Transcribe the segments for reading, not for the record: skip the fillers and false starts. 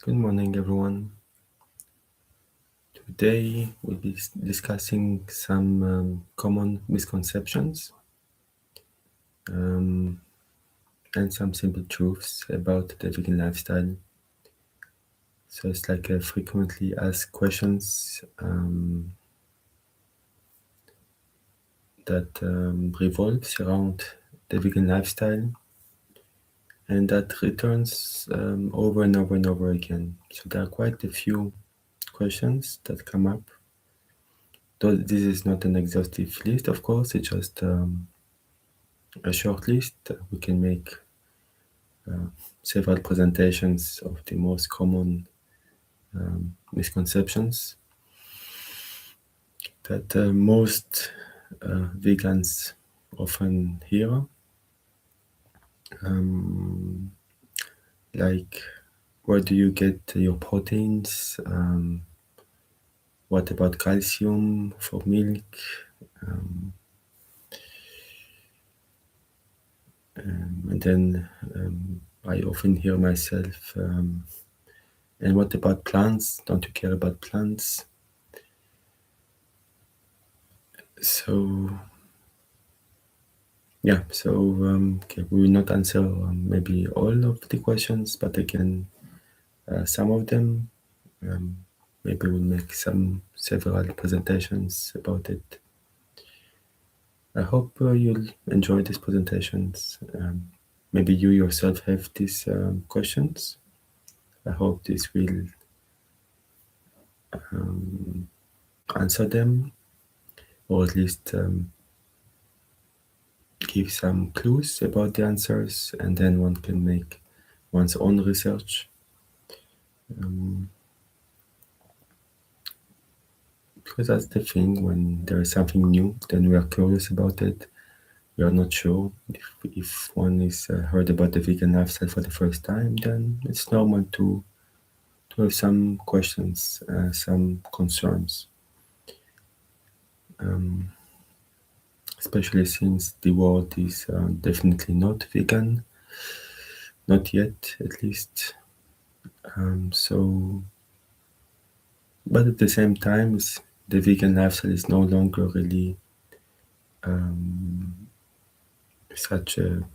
Good morning, everyone. Today we'll be discussing some common misconceptions and some simple truths about the vegan lifestyle. So it's like a frequently asked questions that revolves around the vegan lifestyle and that returns over and over and over again. So there are quite a few questions that come up. Though this is not an exhaustive list, of course, it's just a short list. We can make several presentations of the most common misconceptions that most vegans often hear. Like, where do you get your proteins? What about calcium for milk? And then I often hear myself, and what about plants? Don't you care about plants? So, yeah, so okay, we will not answer maybe all of the questions, but again, some of them. Maybe we'll make several presentations about it. I hope you'll enjoy these presentations. Maybe you yourself have these questions. I hope this will answer them, or at least give some clues about the answers, and then one can make one's own research. Because that's the thing, when there is something new, then we are curious about it. We are not sure. If one is heard about the vegan lifestyle for the first time, then it's normal to have some questions, some concerns. Especially since the world is definitely not vegan, not yet at least. But at the same time, the vegan lifestyle is no longer really such a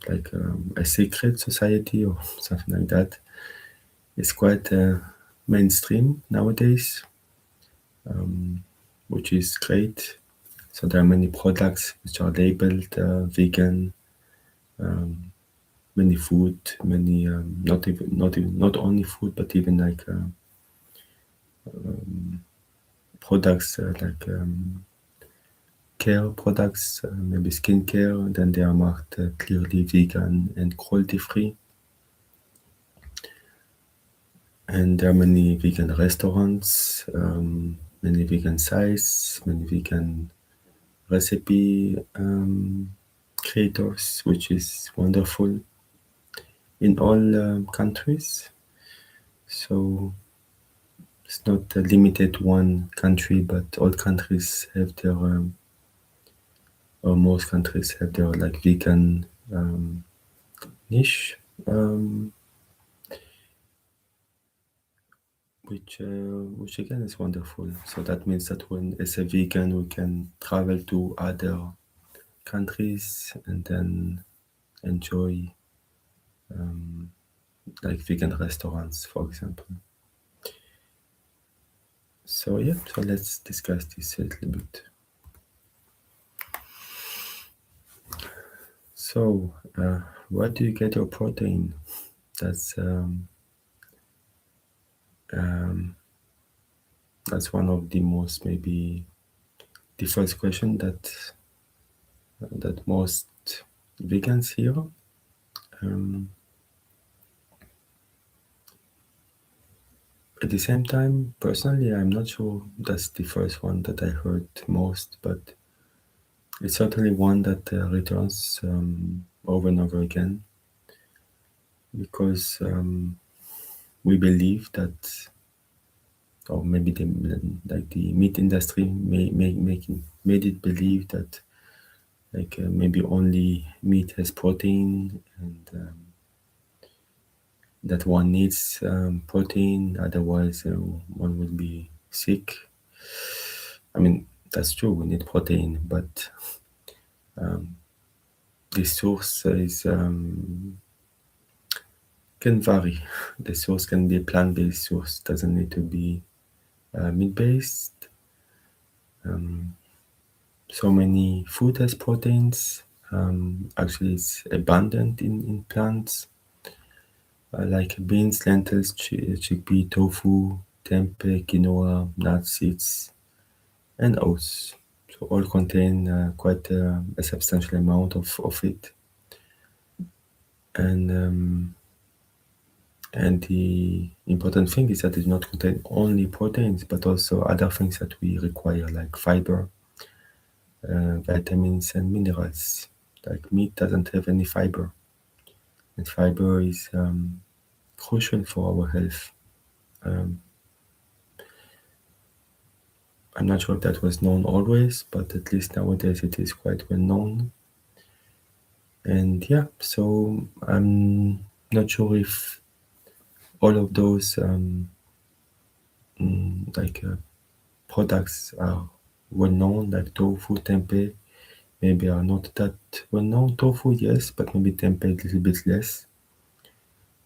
secret society or something like that. It's quite mainstream nowadays, which is great. So there are many products which are labeled vegan, many food, many not only food, but even like products like care products, maybe skincare, and then they are marked clearly vegan and cruelty-free. And there are many vegan restaurants, many vegan sites, many vegan recipe creators, which is wonderful in all countries. So it's not limited to one country, but all countries have their, or most countries have their like vegan niche, which again is wonderful. So that means that when as a vegan we can travel to other countries and then enjoy like vegan restaurants, for example. So yeah, so let's discuss this a little bit. So where do you get your protein? That's one of the most, maybe the first question that most vegans hear. At the same time, personally, I'm not sure that's the first one that I heard most, but it's certainly one that returns over and over again, because we believe that, or maybe the meat industry made it believe that maybe only meat has protein, and that one needs protein, otherwise one will be sick. I mean, that's true, we need protein, but the source is can vary. The source can be a plant-based source, doesn't need to be meat-based. So many food has proteins. Actually, it's abundant in plants, like beans, lentils, chickpea, tofu, tempeh, quinoa, nuts, seeds, and oats. So all contain quite a substantial amount of it. And the important thing is that it does not contain only proteins, but also other things that we require, like fiber, vitamins, and minerals. Like meat doesn't have any fiber, and fiber is crucial for our health. I'm not sure if that was known always, but at least nowadays it is quite well known. And yeah, so I'm not sure if all of those like products are well known, like tofu, tempeh, maybe are not that well known. Tofu, yes, but maybe tempeh a little bit less.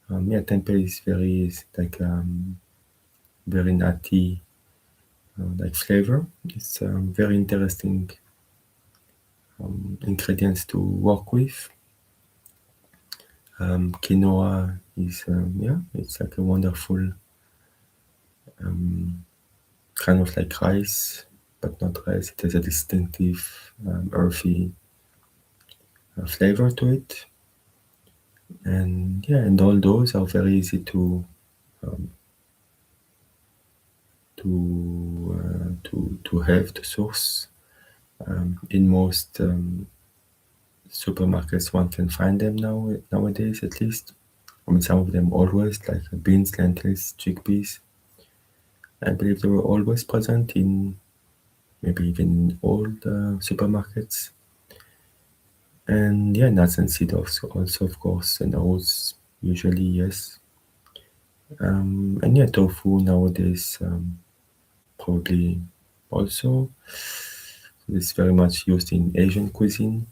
Yeah, tempeh is like very nutty, like flavor. It's very interesting ingredients to work with. Quinoa is yeah, it's like a wonderful kind of like rice, but not rice. It has a distinctive earthy flavor to it, and yeah, and all those are very easy to have to source. In most supermarkets, one can find them nowadays at least. I mean, some of them always, like beans, lentils, chickpeas. I believe they were always present in maybe even in old supermarkets. And yeah, nuts and seeds also, of course, and oats usually, yes. And yeah, tofu nowadays probably also. It's very much used in Asian cuisine.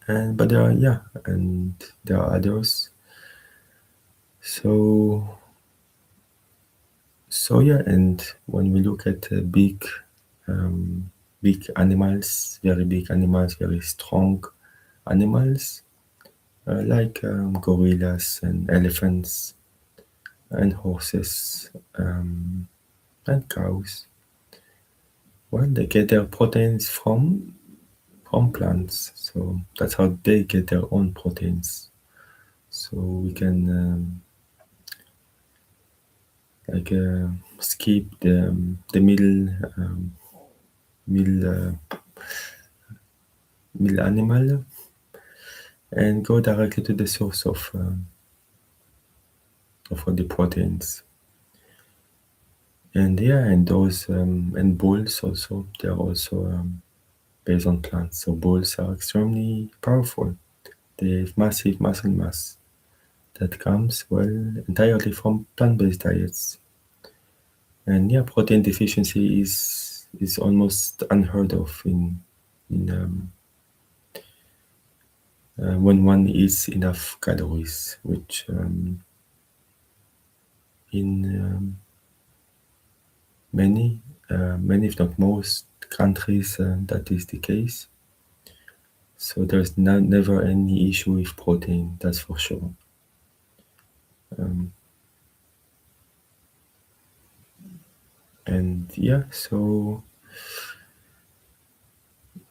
And but there are yeah, and there are others. So yeah, and when we look at big animals, very strong animals, like gorillas and elephants and horses and cows. Well, they get their proteins from plants, so that's how they get their own proteins. So we can like skip the middle animal and go directly to the source of all the proteins. And yeah, and those and bulls also, they're also based on plants. So bulls are extremely powerful. They have massive muscle mass that comes well entirely from plant-based diets. And yeah, protein deficiency is almost unheard of in when one eats enough calories, which in many, if not most countries, that is the case. So there's never any issue with protein, that's for sure. And yeah, so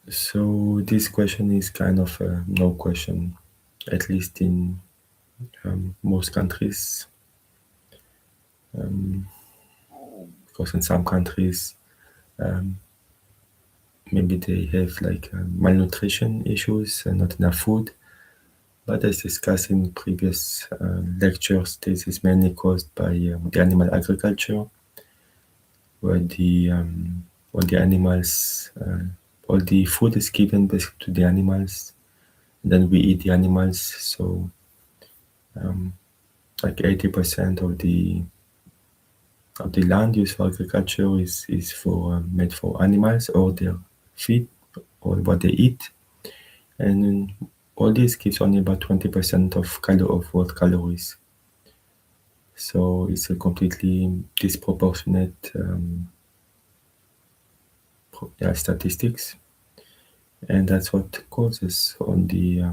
this question is kind of a no question, at least in most countries. Because in some countries, maybe they have like malnutrition issues and not enough food. But as discussed in previous lectures, this is mainly caused by the animal agriculture, where the animals, all the food is given basically to the animals, and then we eat the animals. So like 80% of the land used for agriculture is for made for animals or their feed or what they eat, and all this gives only about 20% of world calories. So it's a completely disproportionate statistics, and that's what causes on the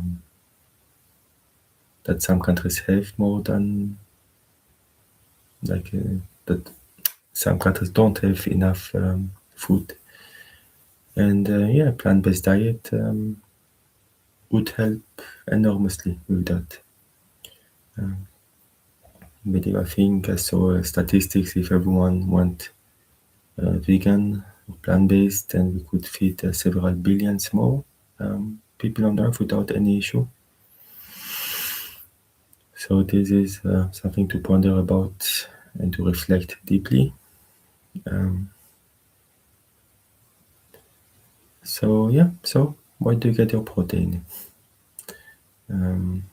that some countries have more than that some countries don't have enough food. And plant-based diet would help enormously with that. But I think I saw statistics if everyone went vegan or plant-based, then we could feed several billions more people on Earth without any issue. So this is something to ponder about and to reflect deeply. Um, so where do you get your protein? Um,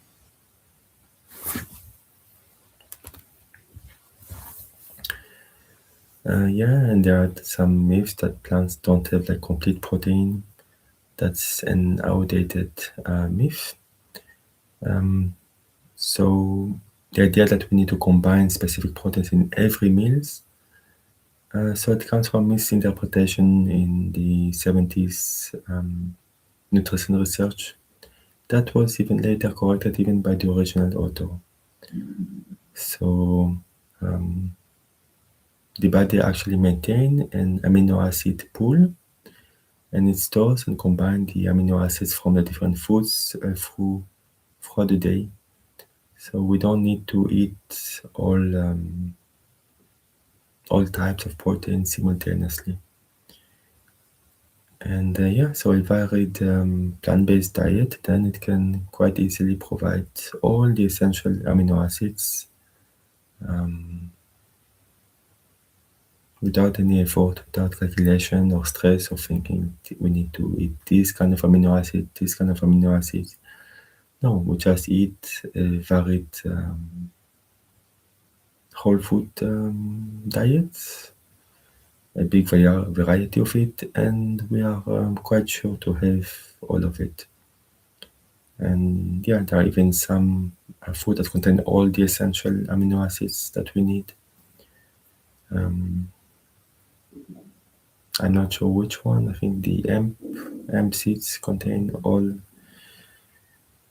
and there are some myths that plants don't have like complete protein. That's an outdated myth. So the idea that we need to combine specific proteins in every meals. So it comes from misinterpretation in the 70s nutrition research. That was even later corrected even by the original author. So the body actually maintains an amino acid pool, and it stores and combines the amino acids from the different foods throughout the day. So we don't need to eat all types of proteins simultaneously. And so a varied plant-based diet, then it can quite easily provide all the essential amino acids without any effort, without calculation or stress or thinking we need to eat this kind of amino acid, this kind of amino acids. No, we just eat a varied whole food diet, a big variety of it, and we are quite sure to have all of it. And there are even some food that contain all the essential amino acids that we need. I'm not sure which one. I think the hemp seeds contain all,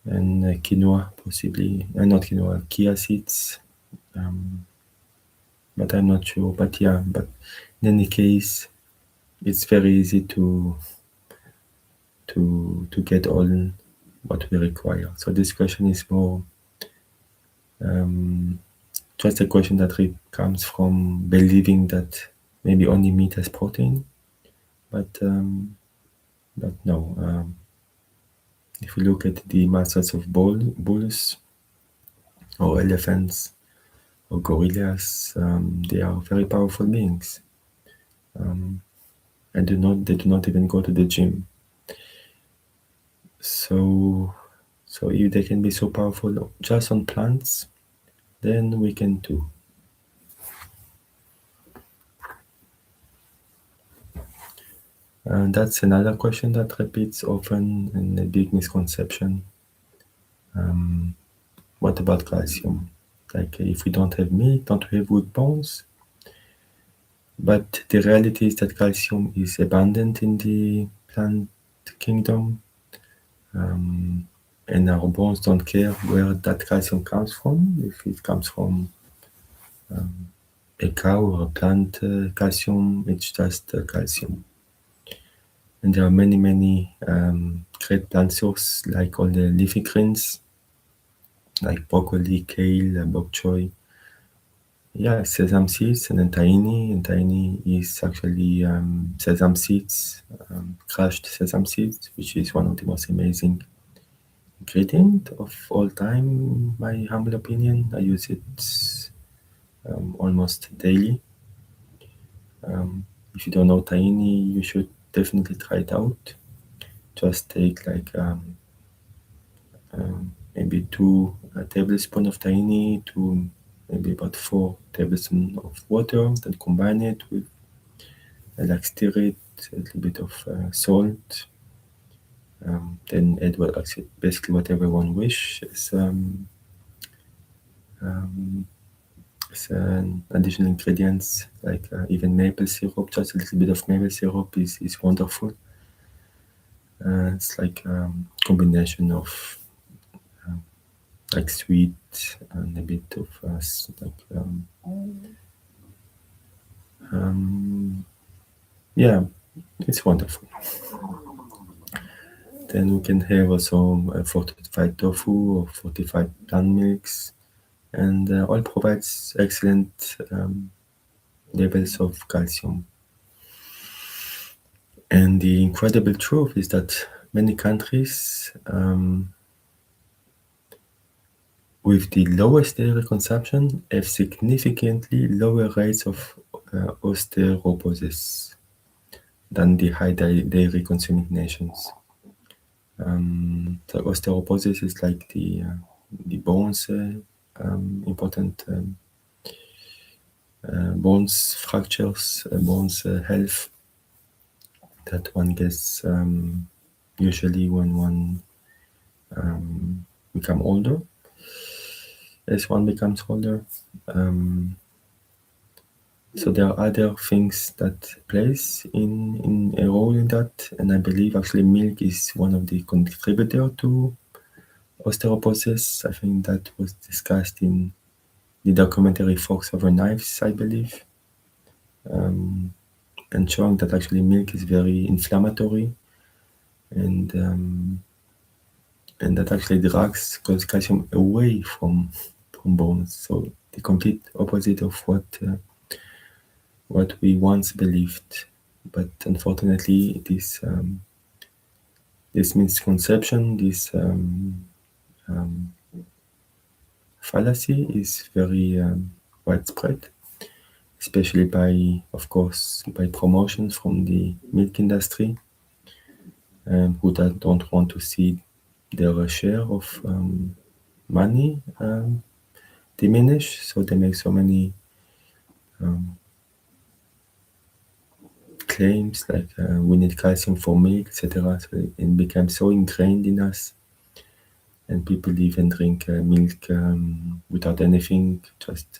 and quinoa possibly, not quinoa, chia seeds. But I'm not sure. But in any case, it's very easy to get all what we require. So this question is more just a question that comes from believing that maybe only meat has protein, but no. If you look at the muscles of bulls or elephants or gorillas, they are very powerful beings, and they do not even go to the gym. So if they can be so powerful just on plants, then we can too. And that's another question that repeats often and a big misconception. What about calcium? Like if we don't have meat, don't we have good bones? But the reality is that calcium is abundant in the plant kingdom, and our bones don't care where that calcium comes from. If it comes from a cow or a plant calcium, it's just calcium. And there are many great plant sources, like all the leafy greens, like broccoli, kale, bok choy. Yeah, sesame seeds and then tahini. And tahini is actually sesame seeds, crushed sesame seeds, which is one of the most amazing ingredient of all time, in my humble opinion. I use it almost daily. If you don't know tahini, you should definitely try it out. Just take like maybe 2 a tablespoon of tahini to maybe about 4 tablespoons of water, then combine it with, like stir it, a little bit of salt, then add basically whatever one wish as additional ingredients, like even maple syrup. Just a little bit of maple syrup is wonderful. It's like combination of like sweet and a bit of yeah, it's wonderful. Then we can have also fortified tofu or fortified plant milks, and all provides excellent levels of calcium. And the incredible truth is that many countries with the lowest dairy consumption have significantly lower rates of osteoporosis than the high dairy consuming nations. So osteoporosis is like the bones, important bones fractures, bones health that one gets usually when one become older. As one becomes older, so there are other things that plays in a role in that, and I believe actually milk is one of the contributor to osteoporosis. I think that was discussed in the documentary Forks Over Knives, I believe, and showing that actually milk is very inflammatory, and that actually drugs cause calcium away from bones. So the complete opposite of what we once believed. But unfortunately, this misconception, this fallacy is very widespread, especially by, of course, by promotions from the milk industry, who don't want to see their share of money diminish. So they make so many claims like we need calcium for milk, etc. So it became so ingrained in us, and people even drink milk without anything, just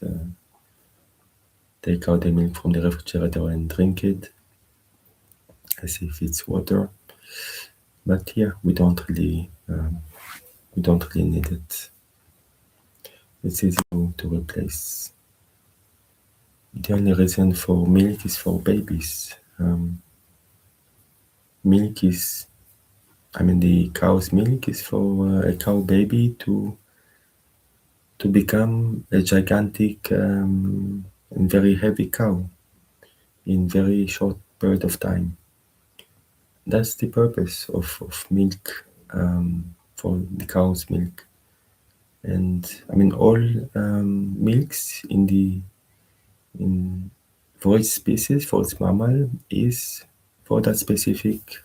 take out the milk from the refrigerator and drink it as if it's water. But yeah, we don't really need it. It's easy to replace. The only reason for milk is for babies. Milk is, the cow's milk is for a cow baby to become a gigantic and very heavy cow in very short period of time. That's the purpose of milk, for the cow's milk. And all milks for each species, for each mammal, is for that specific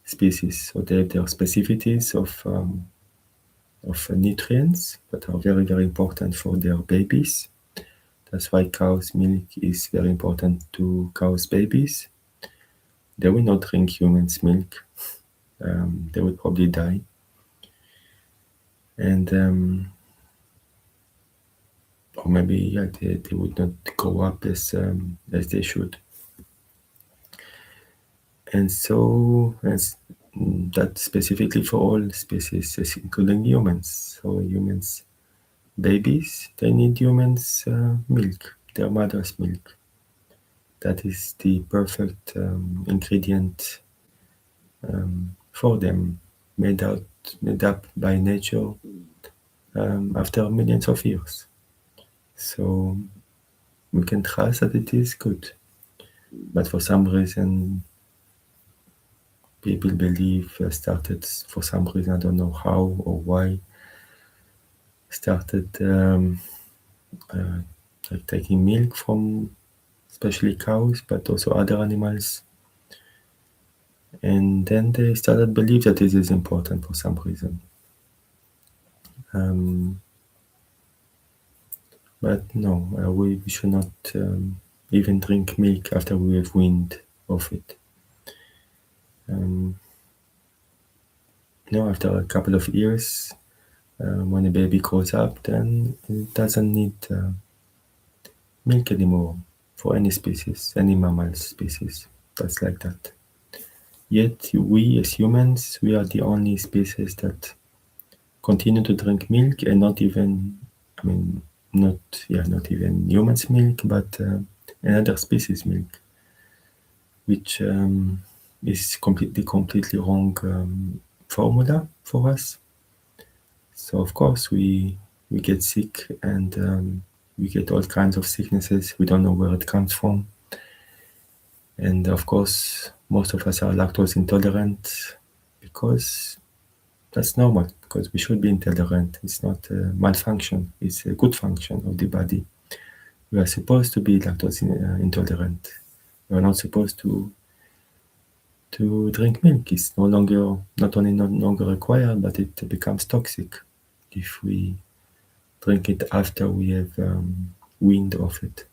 species. So they have their specificities of nutrients that are very, very important for their babies. That's why cow's milk is very important to cow's babies. They will not drink humans' milk. They would probably die. And or maybe they would not grow up as they should. And so that's specifically for all species, including humans. So humans, babies, they need humans' milk, their mother's milk. That is the perfect ingredient for them, made up by nature after millions of years. So we can trust that it is good. But for some reason, people believe started, for some reason, I don't know how or why, started like taking milk from especially cows, but also other animals. And then they started believe that this is important for some reason. But no, we should not even drink milk after we have weaned of it. After a couple of years, when a baby grows up, then it doesn't need milk anymore for any species, any mammal species. That's like that. Yet we as humans, we are the only species that continue to drink milk and not even, not even humans' milk, but another species' milk, which is completely wrong formula for us. So of course we get sick and we get all kinds of sicknesses. We don't know where it comes from, and of course most of us are lactose intolerant because that's normal. Because we should be intolerant. It's not a malfunction. It's a good function of the body. We are supposed to be lactose intolerant. We are not supposed to drink milk. It's not only no longer required, but it becomes toxic if we drink it after we have weaned off it.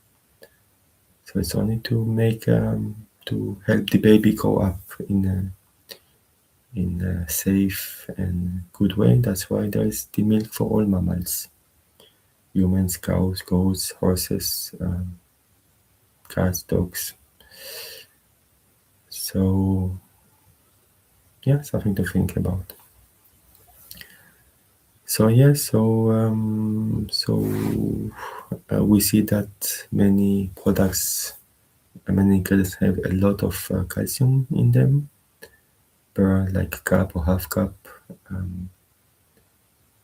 So it's only to make to help the baby grow up in a safe and good way. That's why there is the milk for all mammals: humans, cows, goats, horses, cats, dogs. So yeah, something to think about. So we see that many products, many ingredients have a lot of calcium in them, per like cup or half cup,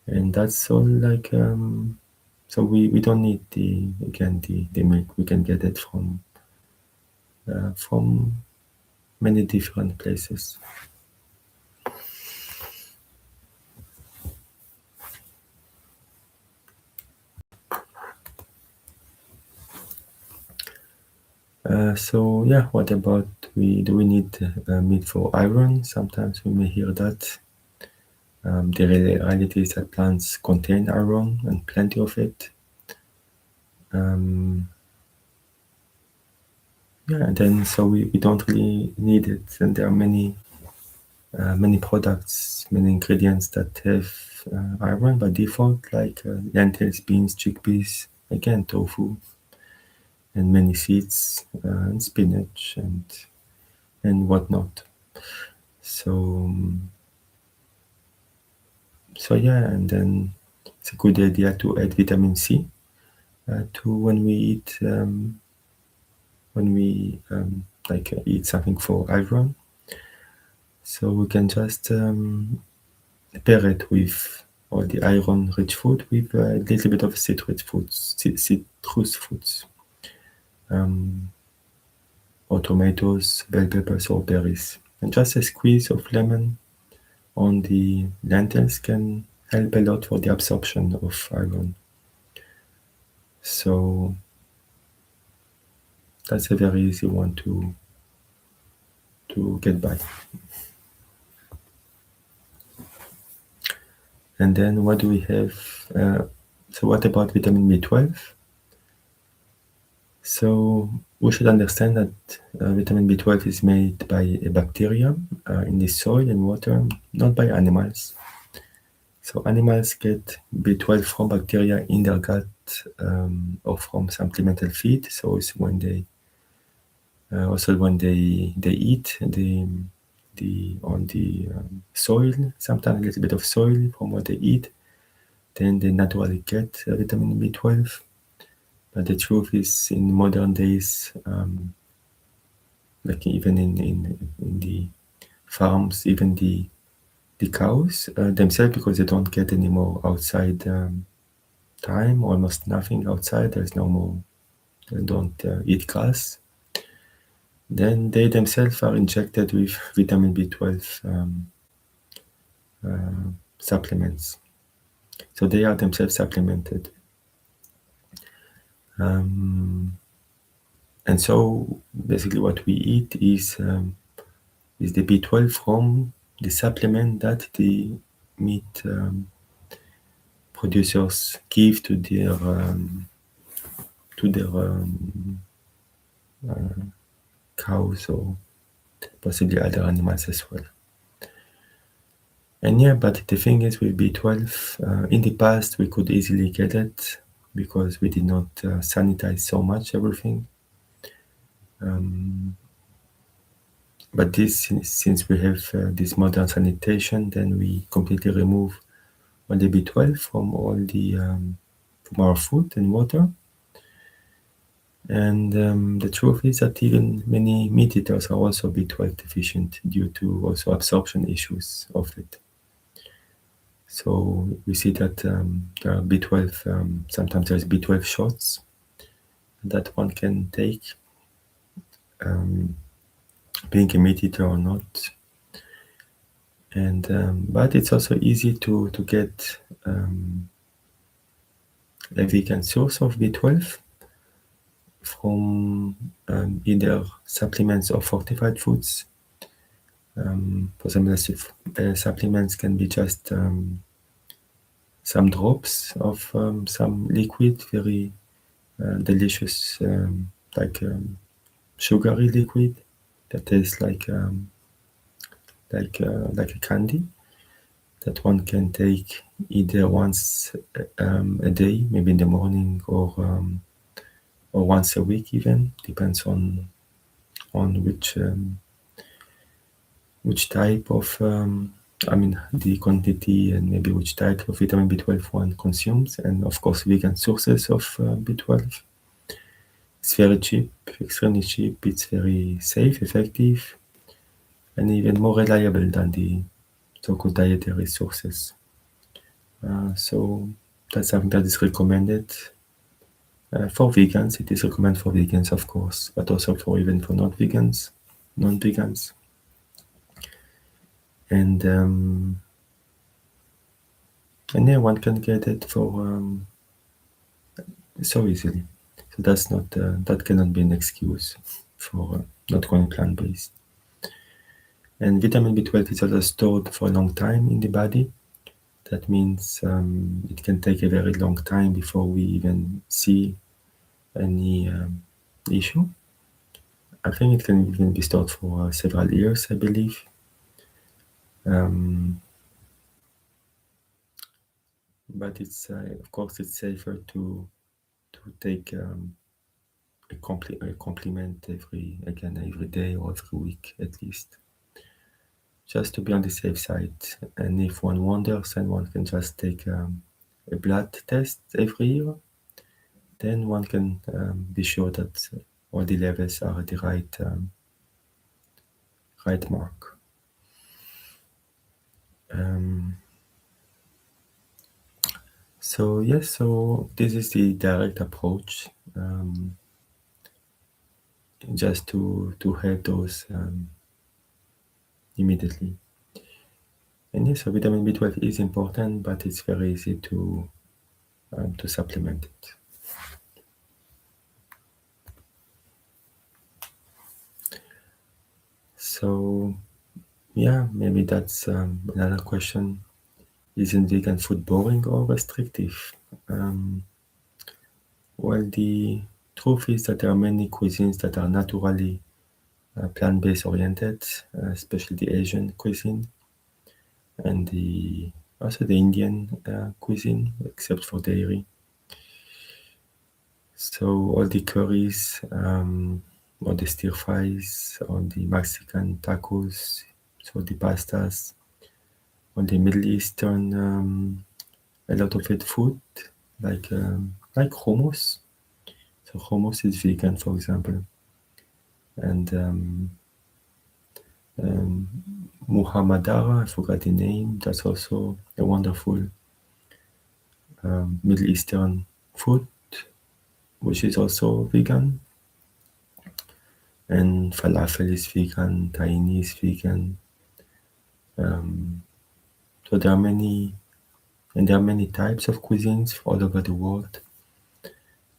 and that's all like. So we don't need the milk. We can get it from many different places. So yeah, what about do we need meat for iron? Sometimes we may hear that. The reality is that plants contain iron and plenty of it. And then so we don't really need it. And there are many products, many ingredients that have iron by default, like lentils, beans, chickpeas, again tofu, and many seeds, and spinach, and whatnot. So yeah, and then it's a good idea to add vitamin C to when we eat eat something for iron. So we can just pair it with all the iron-rich food with a little bit of citrus fruits, or tomatoes, bell peppers, or berries, and just a squeeze of lemon on the lentils can help a lot for the absorption of iron. So that's a very easy one to get by. And then what do we have? So what about vitamin B12? So we should understand that vitamin B12 is made by a bacteria in the soil and water, not by animals. So animals get B12 from bacteria in their gut or from supplemental feed. So it's when they eat on the soil, sometimes a little bit of soil from what they eat, then they naturally get vitamin B12. But the truth is, in modern days, like even in the farms, even the cows themselves, because they don't get any more outside time, almost nothing outside. There's no more. They don't eat grass. Then they themselves are injected with vitamin B12 supplements. So they are themselves supplemented. And so basically what we eat is the B12 from the supplement that the meat producers give to their cows or possibly other animals as well. And yeah, but the thing is with B12, in the past we could easily get it because we did not sanitize so much everything. But this, since we have this modern sanitation, then we completely remove all the B12 from all the from our food and water. And the truth is that even many meat eaters are also B12 deficient due to also absorption issues of it. So we see that there are B12, sometimes there's B12 shots that one can take, being a meat eater or not. And but it's also easy to get a vegan source of B12 from either supplements or fortified foods. For example, supplements can be just some drops of some liquid, very delicious, like sugary liquid that tastes like a candy that one can take either once a day, maybe in the morning, or once a week even, depends on which type of the quantity and maybe which type of vitamin B12 one consumes, and of course vegan sources of B12. It's very cheap, extremely cheap. It's very safe, effective, and even more reliable than the so-called dietary sources. So that's something that is recommended for vegans. It is recommended for vegans, of course, but also for non-vegans. And yeah, one can get it for so easily. So that's not that cannot be an excuse for not going plant-based. And vitamin B12 is also stored for a long time in the body. That means it can take a very long time before we even see any issue. I think it can even be stored for several years, I believe. But it's of course it's safer to take a complement every day or every week at least, just to be on the safe side. And if one wonders, then one can just take a blood test every year. Then one can be sure that all the levels are at the right mark. So yes, so this is the direct approach, just to have those immediately. And yes, so vitamin B12 is important, but it's very easy to supplement it. So yeah, maybe that's another question. Isn't vegan food boring or restrictive? Well, the truth is that there are many cuisines that are naturally plant-based oriented, especially the Asian cuisine and also the Indian cuisine, except for dairy. So all the curries, or the stir fries, or the Mexican tacos, so the pastas, or the Middle Eastern, a lot of it food like hummus. So hummus is vegan, for example, and Muhammadara, I forgot the name. That's also a wonderful Middle Eastern food, which is also vegan. And falafel is vegan, tahini is vegan. So there are many types of cuisines all over the world.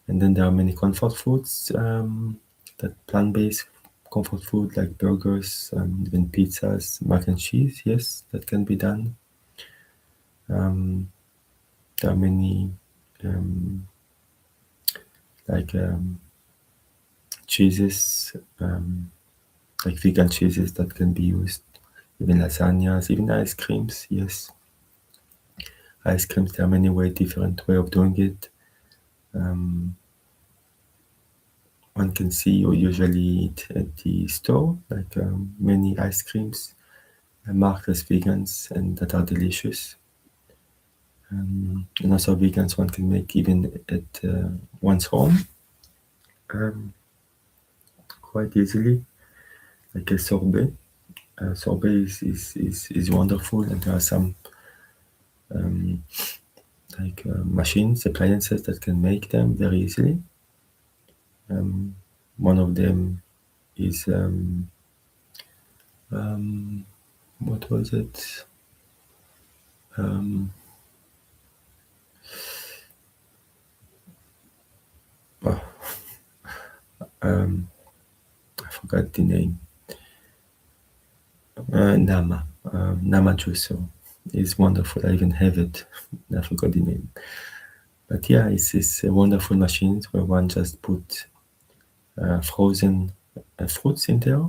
And then there are many comfort foods, that plant-based comfort food like burgers, even pizzas, mac and cheese. Yes, that can be done. there are many like cheeses, like vegan cheeses that can be used, even lasagnas, even ice creams. Yes, ice creams. There are many different way of doing it. One can see or usually eat at the store, like many ice creams marked as vegans and that are delicious. And also vegans one can make even at one's home quite easily, like a sorbet. Sorbet is wonderful, and there are some like machines, appliances that can make them very easily. One of them is what was it? Oh, I forgot the name. Nama juicer is wonderful. I even have it. I forgot the name. But yeah, it's a wonderful machine where one just put frozen fruits in there,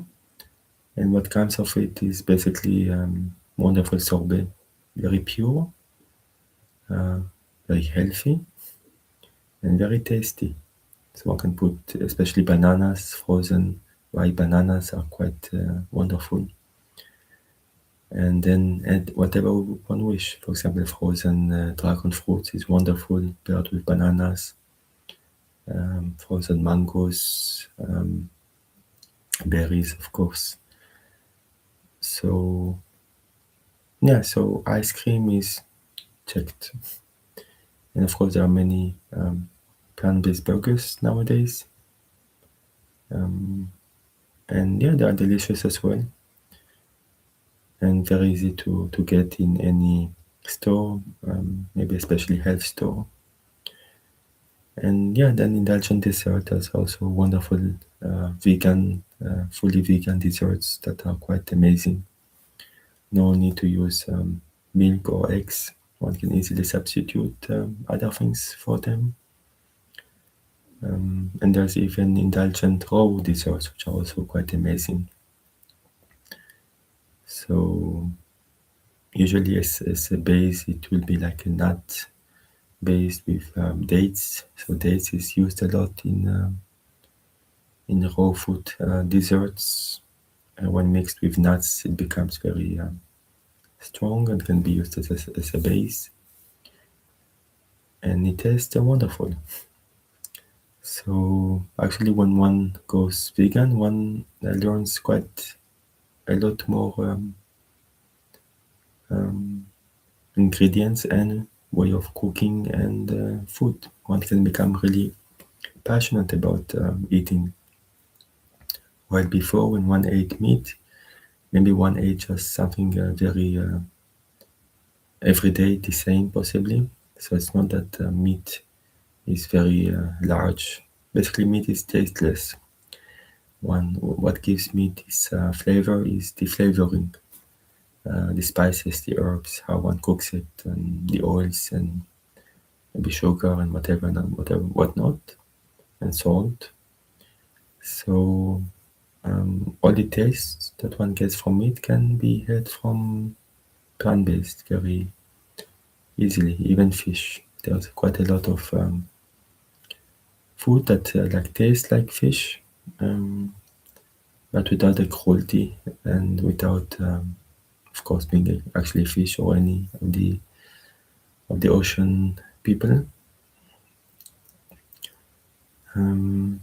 and what comes of it is basically wonderful sorbet, very pure, very healthy, and very tasty. So one can put especially bananas, frozen ripe bananas are quite wonderful. And then add whatever one wish. For example, frozen dragon fruits is wonderful paired with bananas, frozen mangoes, berries, of course. So yeah, so ice cream is checked. And of course, there are many plant-based burgers nowadays. And yeah, they are delicious as well. And very easy to get in any store, maybe especially health store. And yeah, then indulgent dessert. There's also wonderful vegan, fully vegan desserts that are quite amazing. No need to use milk or eggs. One can easily substitute other things for them. And there's even indulgent raw desserts, which are also quite amazing. So usually as a base, it will be like a nut based with dates. So dates is used a lot in raw food desserts. When mixed with nuts, it becomes very strong and can be used as a base. And it tastes wonderful. So actually, when one goes vegan, one learns quite a lot more ingredients and way of cooking and food. One can become really passionate about eating. While before, when one ate meat, maybe one ate just something very everyday, the same possibly. So it's not that meat is very large. Basically, meat is tasteless. What gives meat its flavor is the flavoring, the spices, the herbs, how one cooks it, and the oils, and maybe sugar and whatever, whatnot, and salt. So all the tastes that one gets from meat can be had from plant-based very easily, even fish. There's quite a lot of food that like tastes like fish, but without the cruelty and without, of course, being actually fish or any of the ocean people. And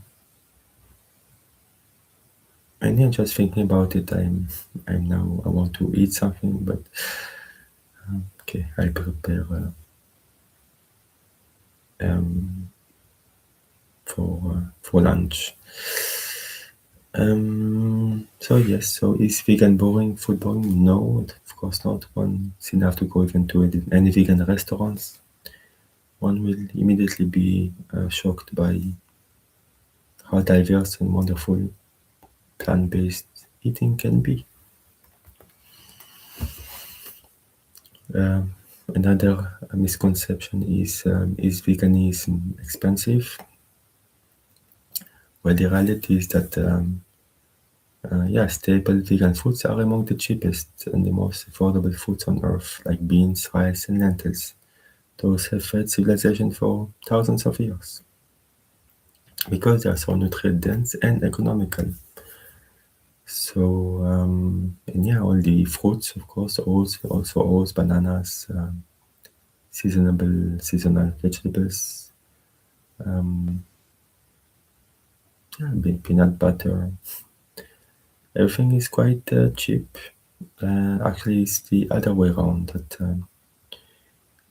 yeah, just thinking about it, I'm now I want to eat something, but okay, I'll prepare for lunch. So yes, so is vegan boring? Food boring? No, of course not. Once enough to go even to any vegan restaurants, one will immediately be shocked by how diverse and wonderful plant-based eating can be. Another misconception is veganism expensive? Well, the reality is that staple vegan foods are among the cheapest and the most affordable foods on earth, like beans, rice, and lentils. Those have fed civilization for thousands of years because they are so nutrient dense and economical. So, and yeah, all the fruits, of course, also oats, bananas, seasonal vegetables, um, peanut butter. Everything is quite cheap. Actually, it's the other way around. That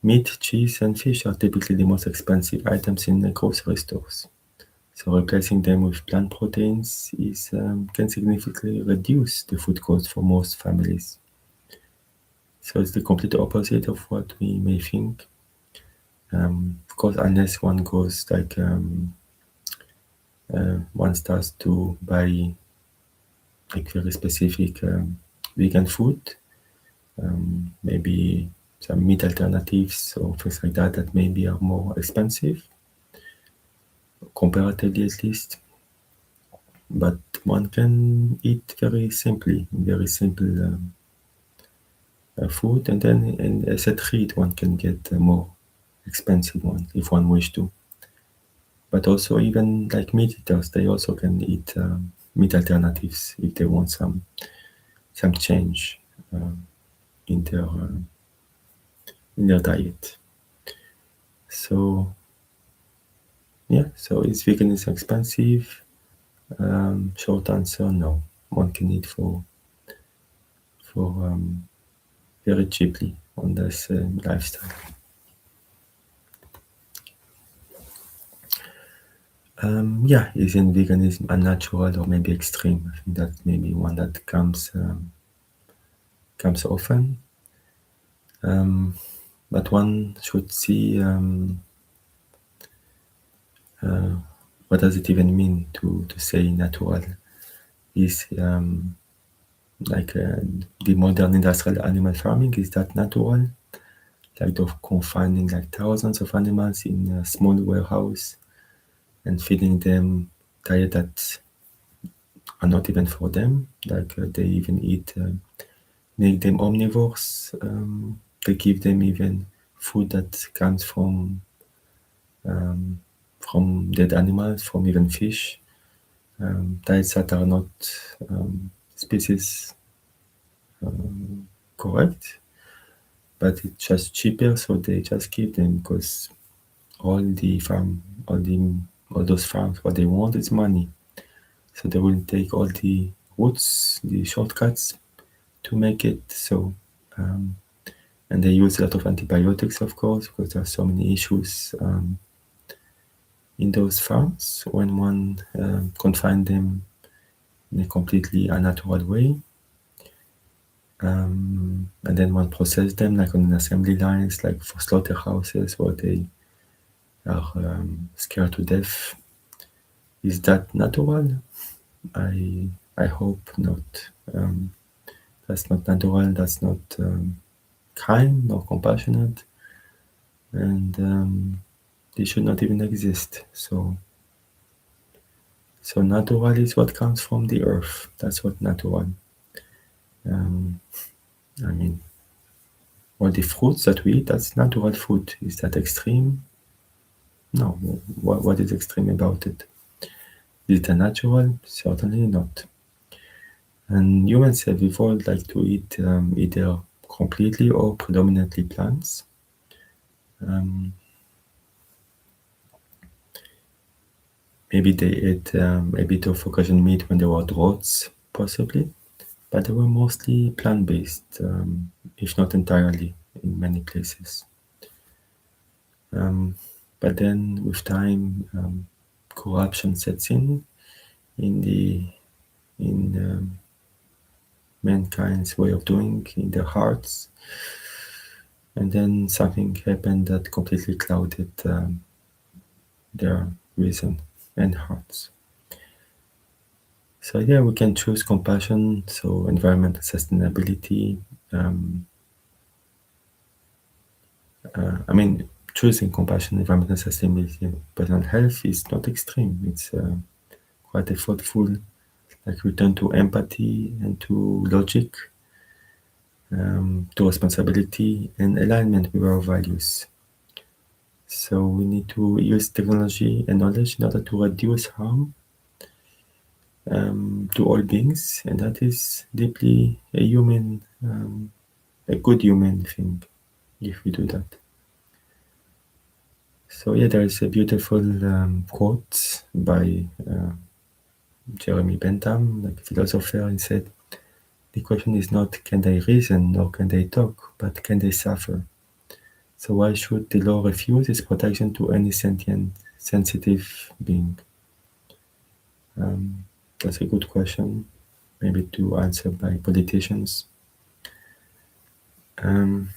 meat, cheese, and fish are typically the most expensive items in the grocery stores. So replacing them with plant proteins can significantly reduce the food cost for most families. So it's the complete opposite of what we may think. Of course, unless one goes one starts to buy like very specific vegan food, maybe some meat alternatives or things like that that maybe are more expensive, comparatively at least. But one can eat very simple food, and then as a treat, one can get a more expensive one if one wish to. But also, even like meat eaters, they also can eat meat alternatives if they want some change um, in their diet. So yeah, so is veganism expensive? Short answer, no. One can eat for very cheaply on this lifestyle. Yeah, isn't veganism unnatural or maybe extreme? I think that's maybe one that comes often. Um, but one should see uh, what does it even mean to say natural. Is like the modern industrial animal farming, is that natural? Like of confining like thousands of animals in a small warehouse and feeding them diet that are not even for them. Like they even eat, make them omnivores. They give them even food that comes um, from dead animals, from even fish. Diets that are not species correct, but it's just cheaper, so they just keep them because all the farm, all those farms, what they want is money. So they will take all the routes, the shortcuts to make it so. Um, and they use a lot of antibiotics, of course, because there are so many issues in those farms when one confine them in a completely unnatural way. And then one process them like on assembly lines, like for slaughterhouses where they are scared to death. Is that natural? I hope not. That's not natural. That's not kind nor compassionate, and they should not even exist. So natural is what comes from the earth. That's what natural. Um, I mean, all the fruits that we eat, that's natural food. Is that extreme? No. What is extreme about it? Is it unnatural? Certainly not. And humans have evolved like to eat either completely or predominantly plants. Um, Maybe they ate a bit of occasion meat when there were droughts, possibly, but they were mostly plant-based, if not entirely, in many places. Um, but then, with time, corruption sets in the in mankind's way of doing, in their hearts, and then something happened that completely clouded their reason and hearts. So yeah, we can choose compassion, so environmental sustainability, um, I mean, choosing compassion, environmental sustainability, and personal health is not extreme. It's quite a thoughtful, like return to empathy and to logic, to responsibility and alignment with our values. So we need to use technology and knowledge in order to reduce harm to all beings, and that is deeply a human, a good human thing if we do that. So yeah, there is a beautiful quote by Jeremy Bentham, like a philosopher. He said, "The question is not can they reason nor can they talk, but can they suffer?" So why should the law refuse its protection to any sentient, sensitive being? That's a good question, maybe to answer by politicians um,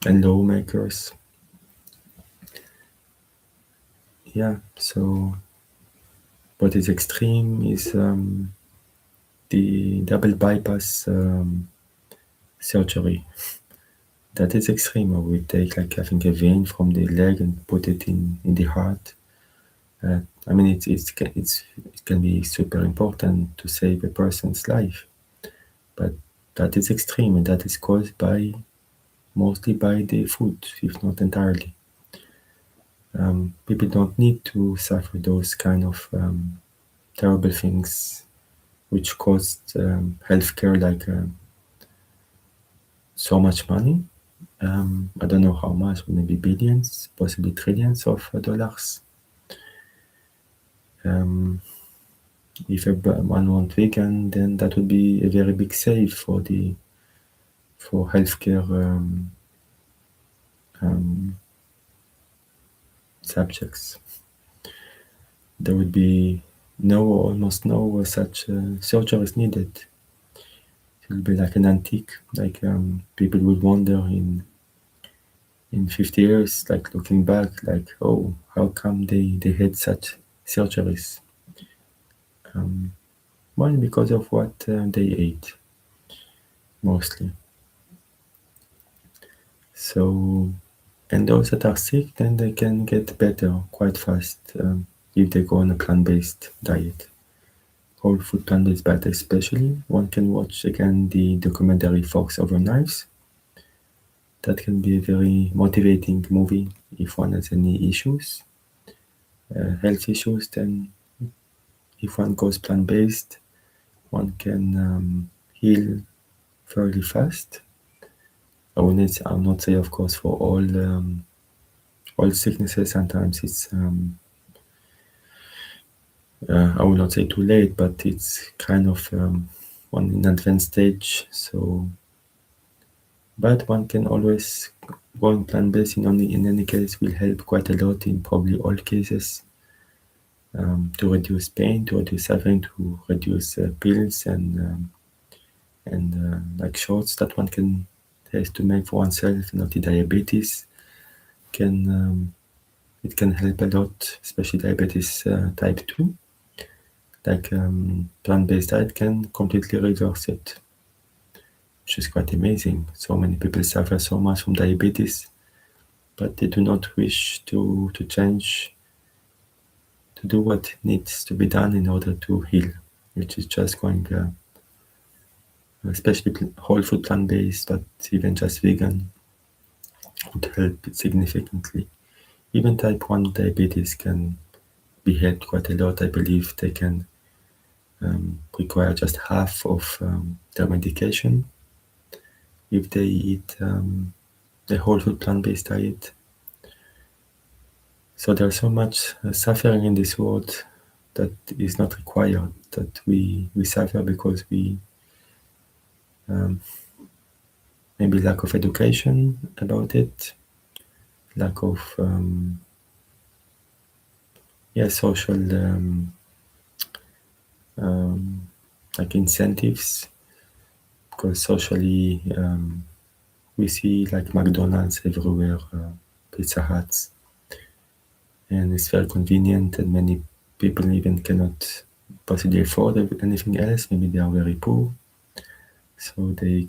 and lawmakers. Yeah, so what is extreme is the double bypass surgery. That is extreme. Or we take, like, I think, a vein from the leg and put it in the heart. I mean, it can be super important to save a person's life, but that is extreme, and that is caused by mostly by the food, if not entirely. People don't need to suffer those kind of terrible things which cost healthcare like so much money. I don't know how much, maybe billions, possibly trillions of dollars. If one went vegan, then that would be a very big save for healthcare subjects. There would be almost no such surgeries needed. It will be like an antique. Like people would wonder in 50 years, like looking back, like, oh, how come they had such surgeries? Well, because of what they ate, mostly. So, and those that are sick, then they can get better quite fast if they go on a plant-based diet. Whole food plant-based diet especially. One can watch again the documentary Forks Over Knives. That can be a very motivating movie if one has any issues, health issues. Then if one goes plant-based, one can heal fairly fast. I'll not say, of course, for all sicknesses. Sometimes it's I will not say too late, but it's kind of on an advanced stage. So, but one can always going plant-based in any case will help quite a lot in probably all cases to reduce pain, to reduce suffering, to reduce pills and like shots that one can has to make for oneself. Diabetes can it can help a lot, especially diabetes type 2. Like plant-based diet can completely reverse it, which is quite amazing. So many people suffer so much from diabetes, but they do not wish to change, to do what needs to be done in order to heal, which is just going, especially whole food plant-based, but even just vegan would help significantly. Even type 1 diabetes can be helped quite a lot. I believe they can require just half of their medication if they eat a whole food plant-based diet. So there's so much suffering in this world that is not required, that we suffer because we maybe lack of education about it, lack of social like incentives, because socially we see like McDonald's everywhere, Pizza Huts, and it's very convenient, and many people even cannot possibly afford anything else. Maybe they are very poor, so they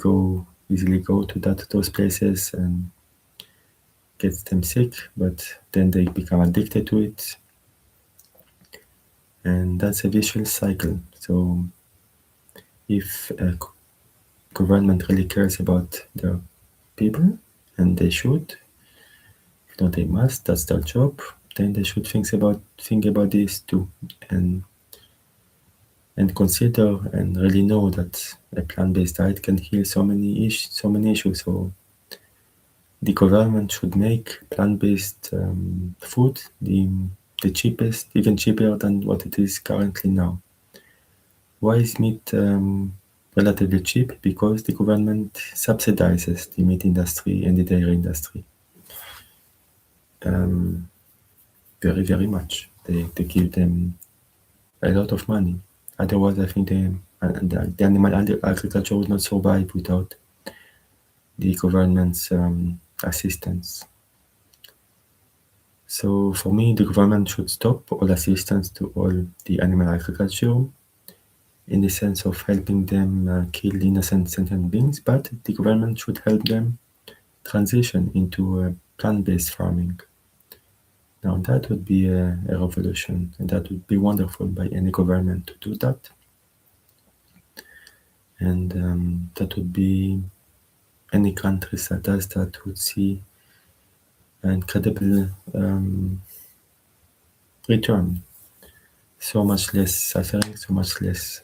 easily go to those places, and gets them sick, but then they become addicted to it, and that's a vicious cycle. So if a government really cares about their people, and they should, if not they must, that's their job, then they should think about this too, and consider and really know that a plant-based diet can heal so many issues. So the government should make plant-based food the cheapest, even cheaper than what it is currently now. Why is meat relatively cheap? Because the government subsidizes the meat industry and the dairy industry very, very much. They give them a lot of money. Otherwise, I think the animal agriculture would not survive without the government's assistance. So for me, the government should stop all assistance to all the animal agriculture in the sense of helping them kill innocent sentient beings, but the government should help them transition into plant-based farming. Now that would be a revolution, and that would be wonderful by any government to do that. And that would be any countries that does that would see an incredible return. So much less suffering, so much less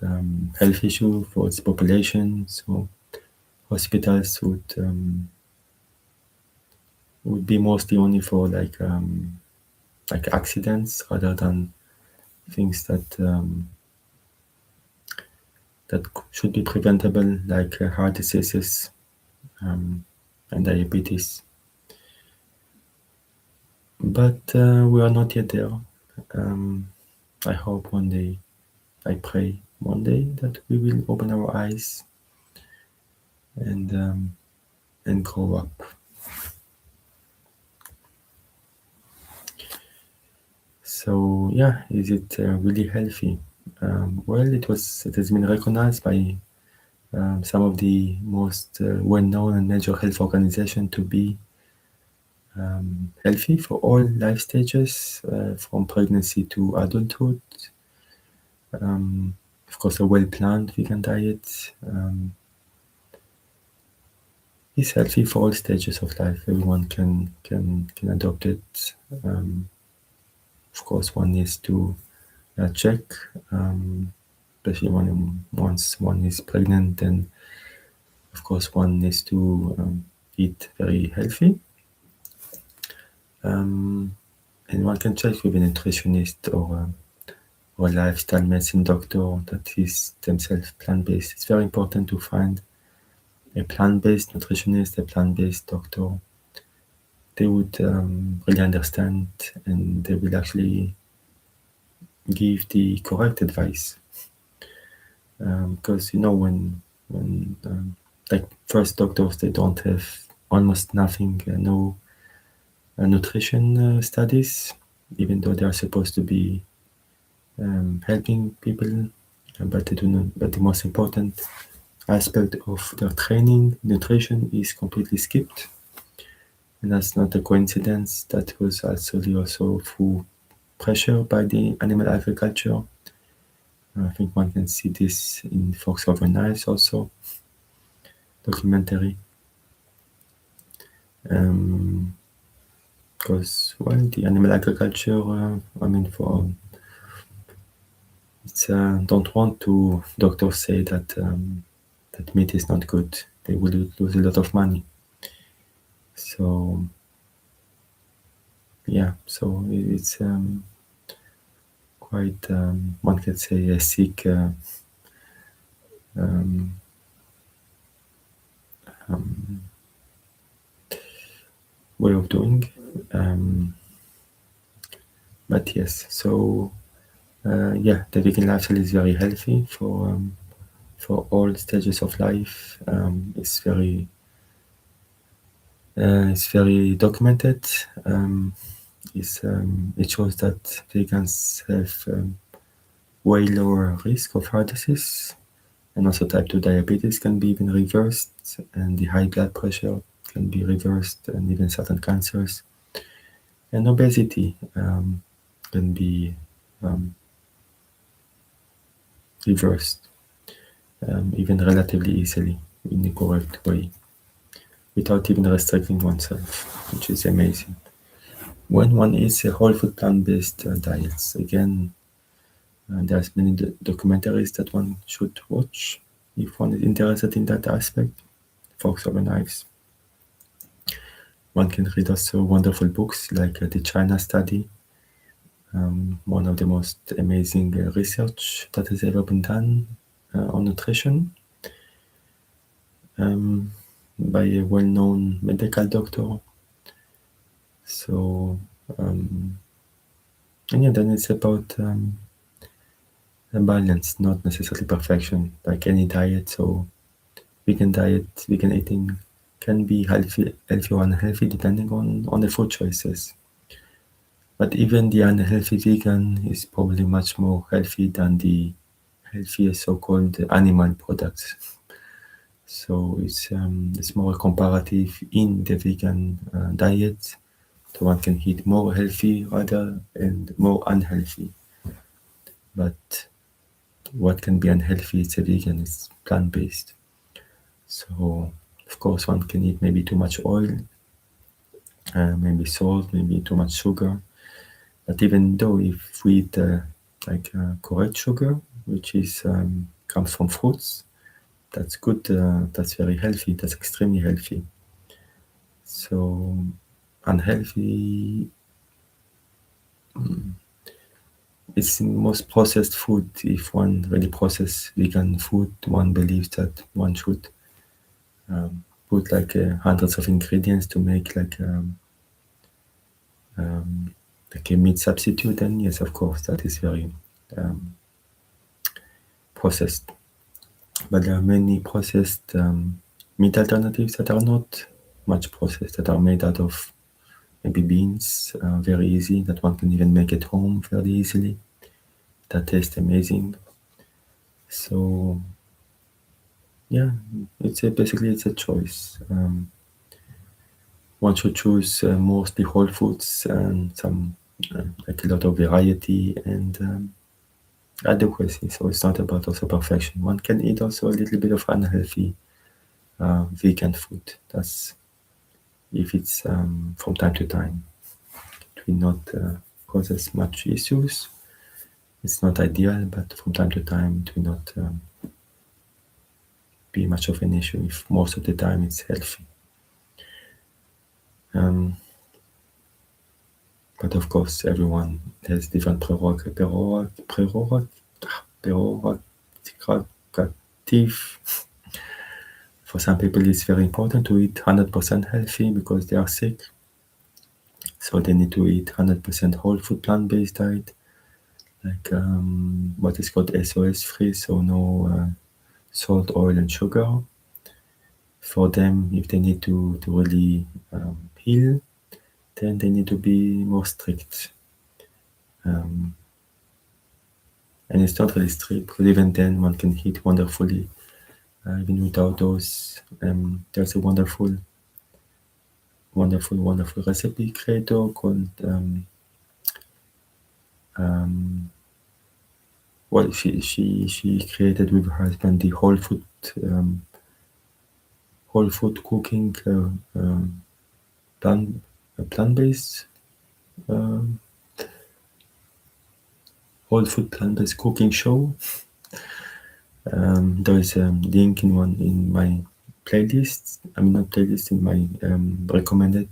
health issue for its population. So hospitals would be mostly only for like accidents rather than things that should be preventable, like heart diseases and diabetes. But we are not yet there. I hope one day, I pray one day that we will open our eyes and grow up. So yeah, is it really healthy? Well, it has been recognized by some of the most well-known and major health organizations to be healthy for all life stages, from pregnancy to adulthood. Of course, a well-planned vegan diet is healthy for all stages of life. Everyone can adopt it. Of course, one needs to check, especially once one is pregnant, then of course one needs to eat very healthy. And one can check with a nutritionist or a lifestyle medicine doctor that is themselves plant-based. It's very important to find a plant-based nutritionist, a plant-based doctor. They would really understand, and they will actually give the correct advice. Because when like first doctors, they don't have almost nothing, no nutrition studies, even though they are supposed to be helping people, but they do not. But the most important aspect of their training, nutrition, is completely skipped, and that's not a coincidence. That was actually also through pressure by the animal agriculture. I think one can see this in Fox Over Knives also documentary. Because the animal agriculture, it's don't want to doctors say that that meat is not good. They will lose a lot of money. So yeah, so it's quite one could say a sick way of doing. But yes, so the vegan lifestyle is very healthy for all stages of life. It's very documented. It shows that vegans have way lower risk of heart disease, and also type 2 diabetes can be even reversed, and the high blood pressure can be reversed, and even certain cancers. And obesity can be reversed even relatively easily in the correct way, without even restricting oneself, which is amazing. When one eats a whole food plant-based diets, again, there's many documentaries that one should watch if one is interested in that aspect. Forks over knives. One can read also wonderful books like the China Study, one of the most amazing research that has ever been done on nutrition, by a well-known medical doctor. So, and yeah, then it's about a balance, not necessarily perfection, like any diet. So, vegan eating can be healthy or unhealthy depending on the food choices. But even the unhealthy vegan is probably much more healthy than the healthier so-called animal products. So it's more comparative in the vegan diet. So one can eat more healthy rather and more unhealthy. But what can be unhealthy is a vegan, it's plant-based. So of course one can eat maybe too much oil, maybe salt, maybe too much sugar. But even though if we eat correct sugar, which is comes from fruits, that's good. That's very healthy. That's extremely healthy. So unhealthy is most processed food. If one really process vegan food, one believes that one should put hundreds of ingredients to make like a meat substitute. Then yes, of course, that is very processed. But there are many processed meat alternatives that are not much processed, that are made out of maybe beans, very easy, that one can even make at home fairly easily, that taste amazing. So yeah, basically it's a choice. One should choose mostly whole foods and some like a lot of variety and adequacy. So it's not about also perfection. One can eat also a little bit of unhealthy vegan food. That's if it's from time to time. It will not cause as much issues. It's not ideal, but from time to time it will not be much of an issue if most of the time it's healthy. But of course, everyone has different prerogative. For some people, it's very important to eat 100% healthy because they are sick. So they need to eat 100% whole food plant-based diet, like what is called SOS free, so no salt, oil, and sugar. For them, if they need to really heal, then they need to be more strict. And it's not really strict, because even then one can eat wonderfully, even without those. There's a wonderful recipe creator called well, she created with her husband the whole food cooking plant-based whole food plant-based cooking show. There is a link in my playlist. I mean, not playlist, in my recommended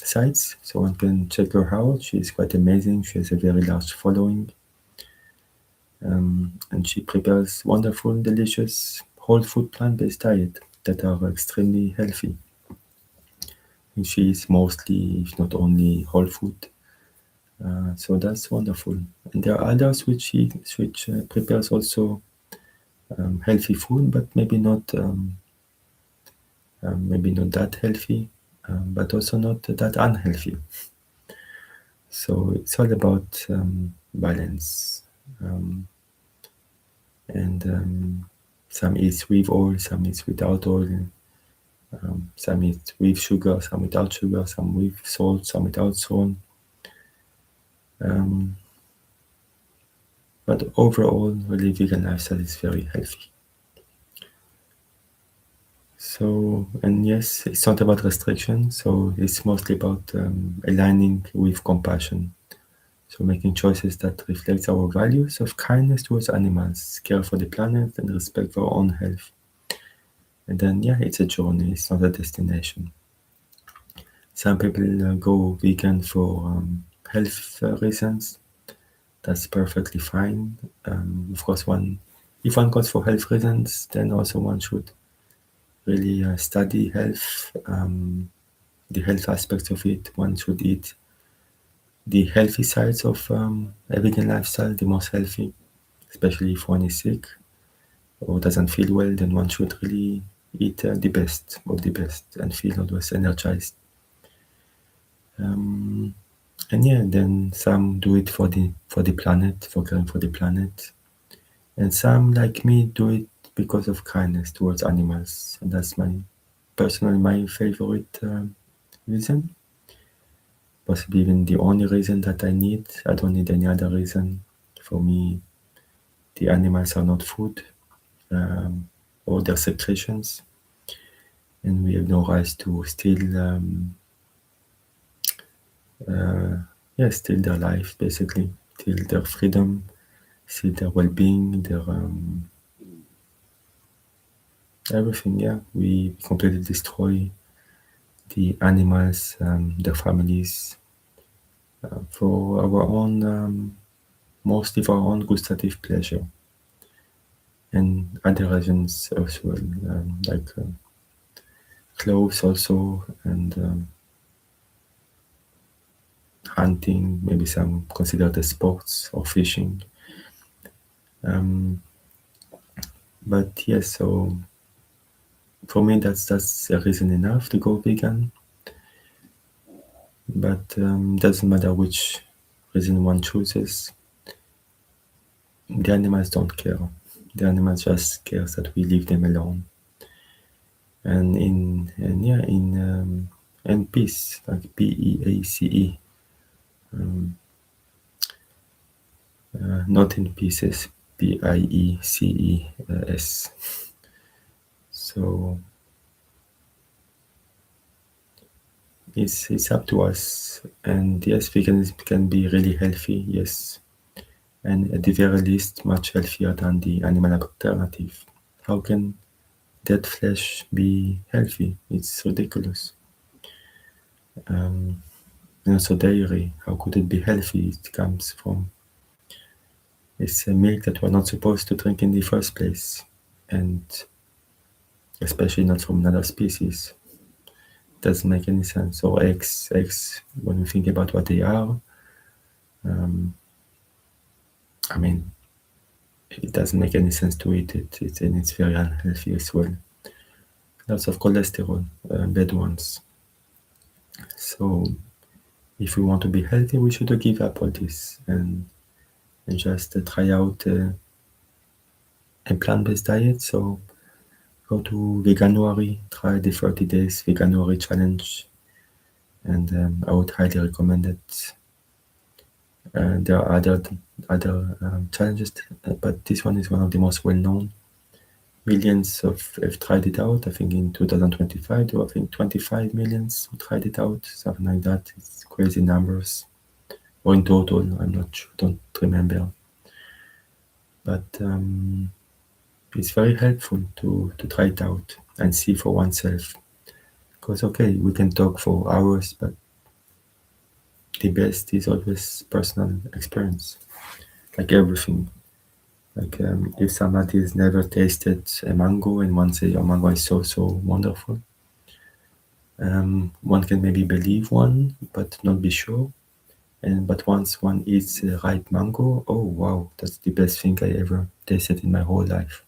sites, so one can check her out. She's quite amazing. She has a very large following, and she prepares wonderful, delicious whole food plant-based diet that are extremely healthy. And she is mostly, if not only, whole food. So that's wonderful. And there are others which prepares also healthy food, but maybe not that healthy, but also not that unhealthy. So it's all about balance. And some eats with oil, some eats without oil. Some eat with sugar, some without sugar, some with salt, some without salt. But overall, really, vegan lifestyle is very healthy. So, and yes, it's not about restriction. So it's mostly about aligning with compassion. So making choices that reflect our values of kindness towards animals, care for the planet, and respect for our own health. And then, yeah, it's a journey. It's not a destination. Some people go vegan for health reasons. That's perfectly fine. Of course, if one goes for health reasons, then also one should really study health, the health aspects of it. One should eat the healthy sides of a vegan lifestyle, the most healthy, especially if one is sick or doesn't feel well, then one should really eat the best of the best and feel always energized. And yeah, then some do it for the planet, for caring for the planet, and some like me do it because of kindness towards animals, and that's personally my favorite reason. Possibly even the only reason that I need. I don't need any other reason. For me, the animals are not food or their secretions, and we have no rights to steal their life, basically, steal their freedom, steal their well-being, their everything. Yeah, we completely destroy the animals, their families, for our own, mostly for our own gustative pleasure, and other reasons as well, like clothes also, and hunting, maybe some consider the sports or fishing. Um, but yes, so for me that's a reason enough to go vegan. But doesn't matter which reason one chooses. The animals don't care. The animals just care that we leave them alone. And peace, like PEACE, not in pieces, PIECES. So it's up to us. And yes, veganism can be really healthy, yes, and at the very least, much healthier than the animal alternative. How can dead flesh be healthy? It's ridiculous. And also dairy, how could it be healthy? It comes from it's a milk that we're not supposed to drink in the first place, and especially not from another species. Doesn't make any sense. Or eggs, when we think about what they are, I mean, it doesn't make any sense to eat it. And it's very unhealthy as well. Lots of cholesterol, bad ones. So if we want to be healthy, we should give up all this and just try out a plant-based diet. So go to Veganuary, try the 30 days Veganuary challenge, and I would highly recommend it. There are other challenges, but this one is one of the most well-known. Millions have tried it out. I think in 2025, there were, I think, 25 millions who tried it out, something like that. It's crazy numbers. Or in total, I'm not sure, don't remember. But it's very helpful to try it out and see for oneself. Because, okay, we can talk for hours, but the best is always personal experience, like everything. Like if somebody has never tasted a mango and one say, "Oh, mango is so wonderful," one can maybe believe one, but not be sure. But once one eats the right mango, oh wow, that's the best thing I ever tasted in my whole life.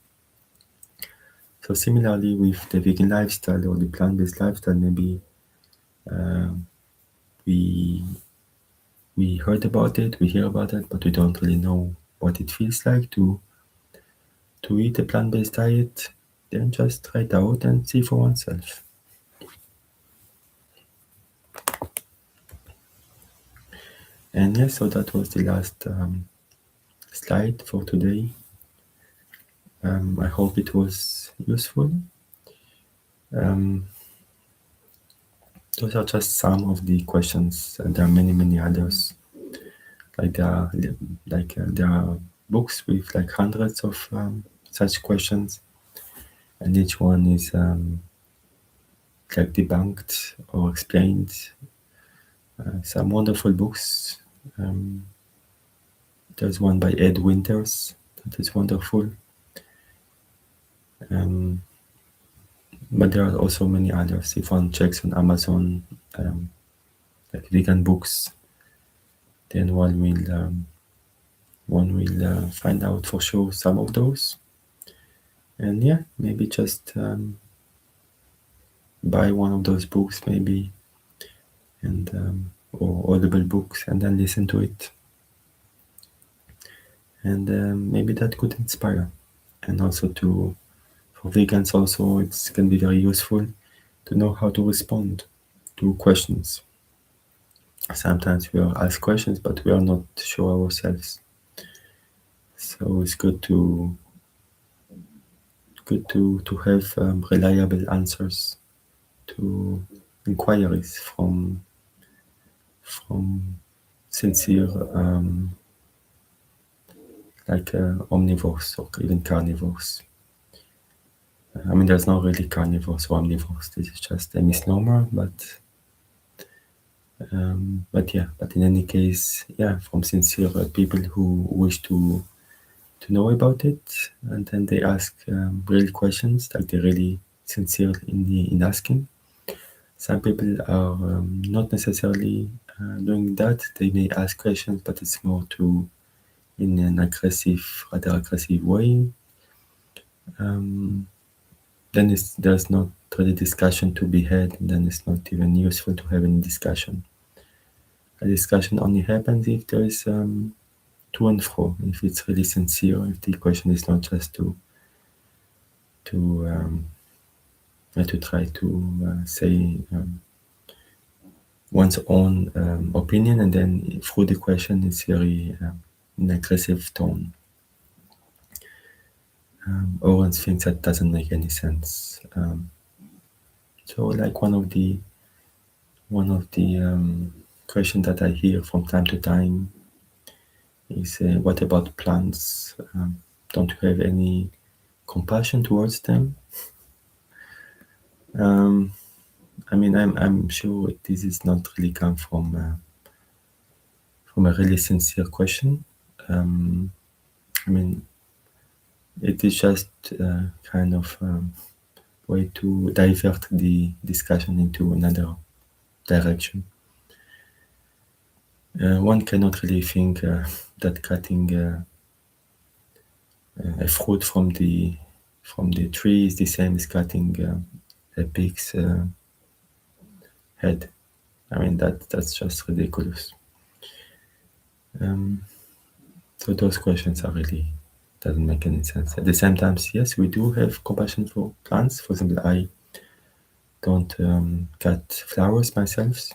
So similarly with the vegan lifestyle or the plant-based lifestyle, maybe we we heard about it, we hear about it, but we don't really know what it feels like to eat a plant-based diet. Then just try it out and see for oneself. And yeah, so that was the last slide for today. I hope it was useful. Those are just some of the questions, and there are many others. Like there are books with like hundreds of such questions, and each one is like debunked or explained. Some wonderful books. There's one by Ed Winters that is wonderful. But there are also many others. If one checks on Amazon, like vegan books, then one will find out for sure some of those. And yeah, maybe just buy one of those books, maybe, and or Audible books, and then listen to it. And maybe that could inspire. And also for vegans, also it can be very useful to know how to respond to questions. Sometimes we are asked questions, but we are not sure ourselves. So it's good to have reliable answers to inquiries from sincere like omnivores or even carnivores. I mean, there's not really carnivores or omnivores. This is just a misnomer, but yeah. But in any case, yeah, from sincere people who wish to know about it, and then they ask real questions, like they're really sincere in asking. Some people are not necessarily doing that. They may ask questions, but it's more in an rather aggressive way. Then there's not really discussion to be had, and then it's not even useful to have any discussion. A discussion only happens if there is to and fro, if it's really sincere, if the question is not just to try to say one's own opinion, and then through the question it's very an aggressive tone. Owens thinks that doesn't make any sense. So like one of the questions that I hear from time to time is what about plants? Don't you have any compassion towards them? I mean, I'm sure this is not really come from a really sincere question. I mean, it is just kind of way to divert the discussion into another direction. One cannot really think that cutting a fruit from the tree is the same as cutting a pig's head. I mean, that's just ridiculous. So those questions are really doesn't make any sense. At the same time, yes, we do have compassion for plants. For example, I don't cut flowers myself,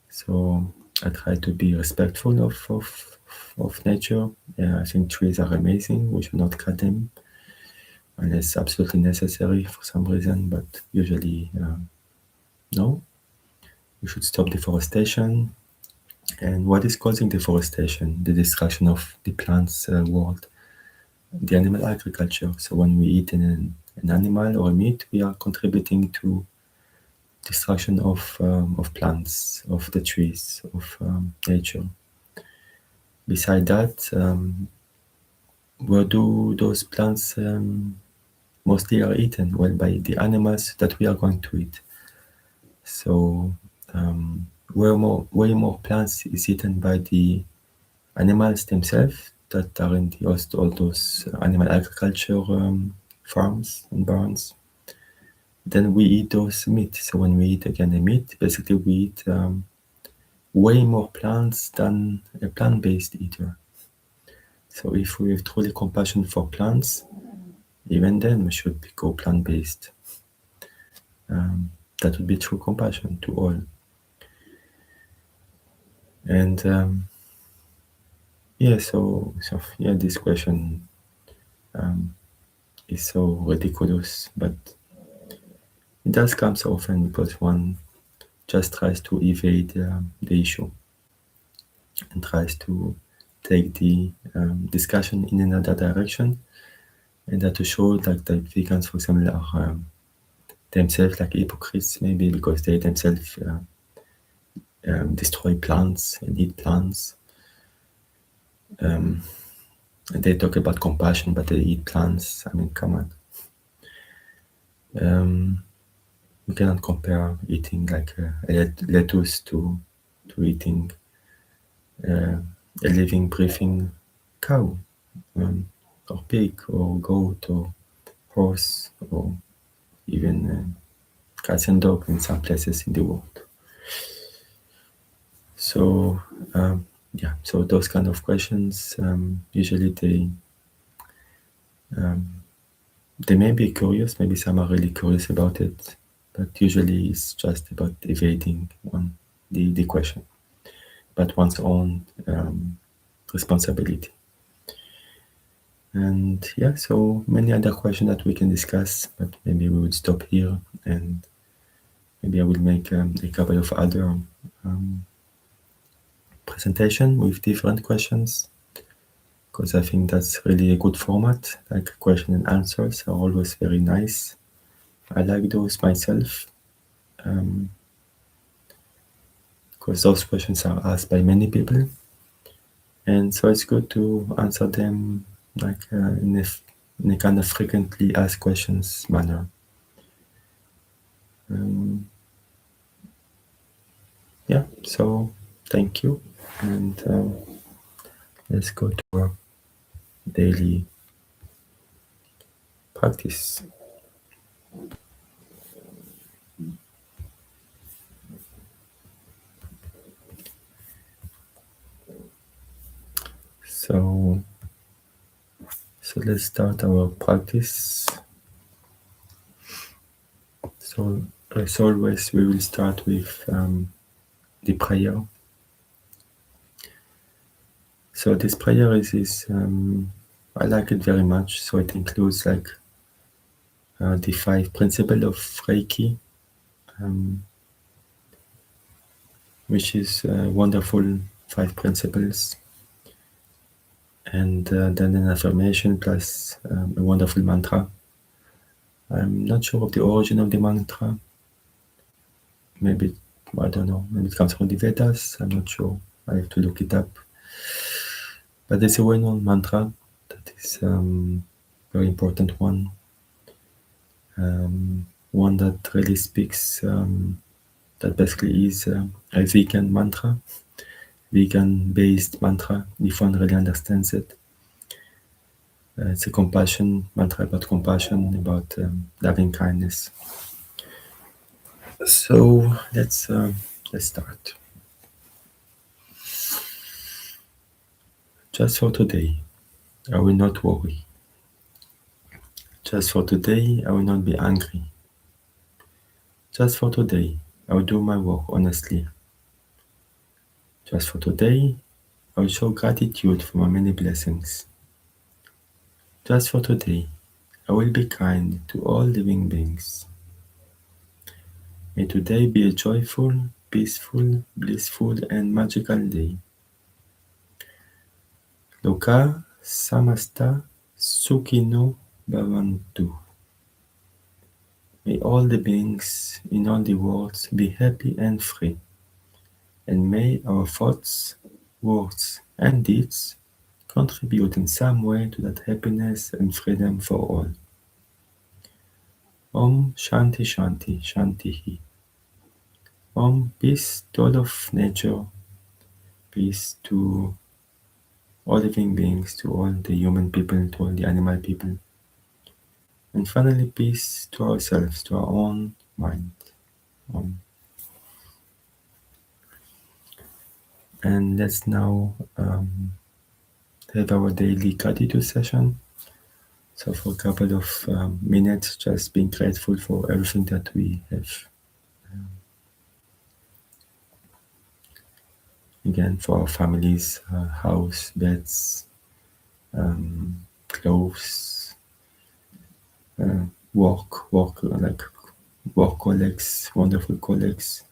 so I try to be respectful of nature. I think trees are amazing. We should not cut them unless absolutely necessary for some reason, but usually no. We should stop deforestation. And what is causing deforestation? The destruction of the plants world, the animal agriculture. So when we eat an animal or a meat, we are contributing to destruction of plants, of the trees, of nature. Beside that, where do those plants mostly are eaten? Well, by the animals that we are going to eat. So way more plants is eaten by the animals themselves that are in all those animal agriculture farms and barns. Then we eat those meat. So when we eat again a meat, basically we eat way more plants than a plant-based eater. So if we have truly compassion for plants, even then we should go plant-based. That would be true compassion to all. And this question is so ridiculous, but it does come so often because one just tries to evade the issue and tries to take the discussion in another direction, and that to show like the vegans, for example, are themselves like hypocrites, maybe because they themselves destroy plants and eat plants. And they talk about compassion, but they eat plants. I mean, come on. We cannot compare eating like a lettuce to eating a living, breathing cow, or pig, or goat, or horse, or even cats and dogs in some places in the world. So so those kind of questions usually they may be curious, maybe some are really curious about it, but usually it's just about evading the question, but one's own responsibility. And so many other questions that we can discuss, but maybe we would stop here, and maybe I will make a couple of other presentation with different questions, because I think that's really a good format. Like question and answers are always very nice. I like those myself, because those questions are asked by many people, and so it's good to answer them like in a kind of frequently asked questions manner. So thank you, and let's go to our daily practice. So let's start our practice. So as always, we will start with the prayer. So this prayer is I like it very much. So it includes like the 5 principles of Reiki, which is wonderful 5 principles, and then an affirmation plus a wonderful mantra. I'm not sure of the origin of the mantra. Maybe, I don't know, maybe it comes from the Vedas. I'm not sure. I have to look it up. But there's a well-known mantra that is very important one. One that really speaks, that basically is a vegan mantra, vegan-based mantra, if one really understands it. It's a compassion mantra, about compassion, about loving kindness. So let's start. Just for today, I will not worry. Just for today, I will not be angry. Just for today, I will do my work honestly. Just for today, I will show gratitude for my many blessings. Just for today, I will be kind to all living beings. May today be a joyful, peaceful, blissful, and magical day. Loka samasta sukhino bhavantu. May all the beings in all the worlds be happy and free. And may our thoughts, words, and deeds contribute in some way to that happiness and freedom for all. Om Shanti Shanti Shantihi. Om, peace to all of nature, peace to all living beings, to all the human people, to all the animal people. And finally, peace to ourselves, to our own mind. Om. And let's now have our daily gratitude session. So for a couple of minutes, just being grateful for everything that we have. again for our families, house, beds, clothes, work, like work colleagues, wonderful colleagues,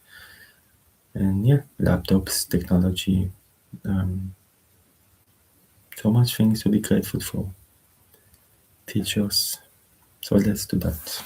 and yeah, laptops, technology, um, so much things to be grateful for. Teachers. So let's do that.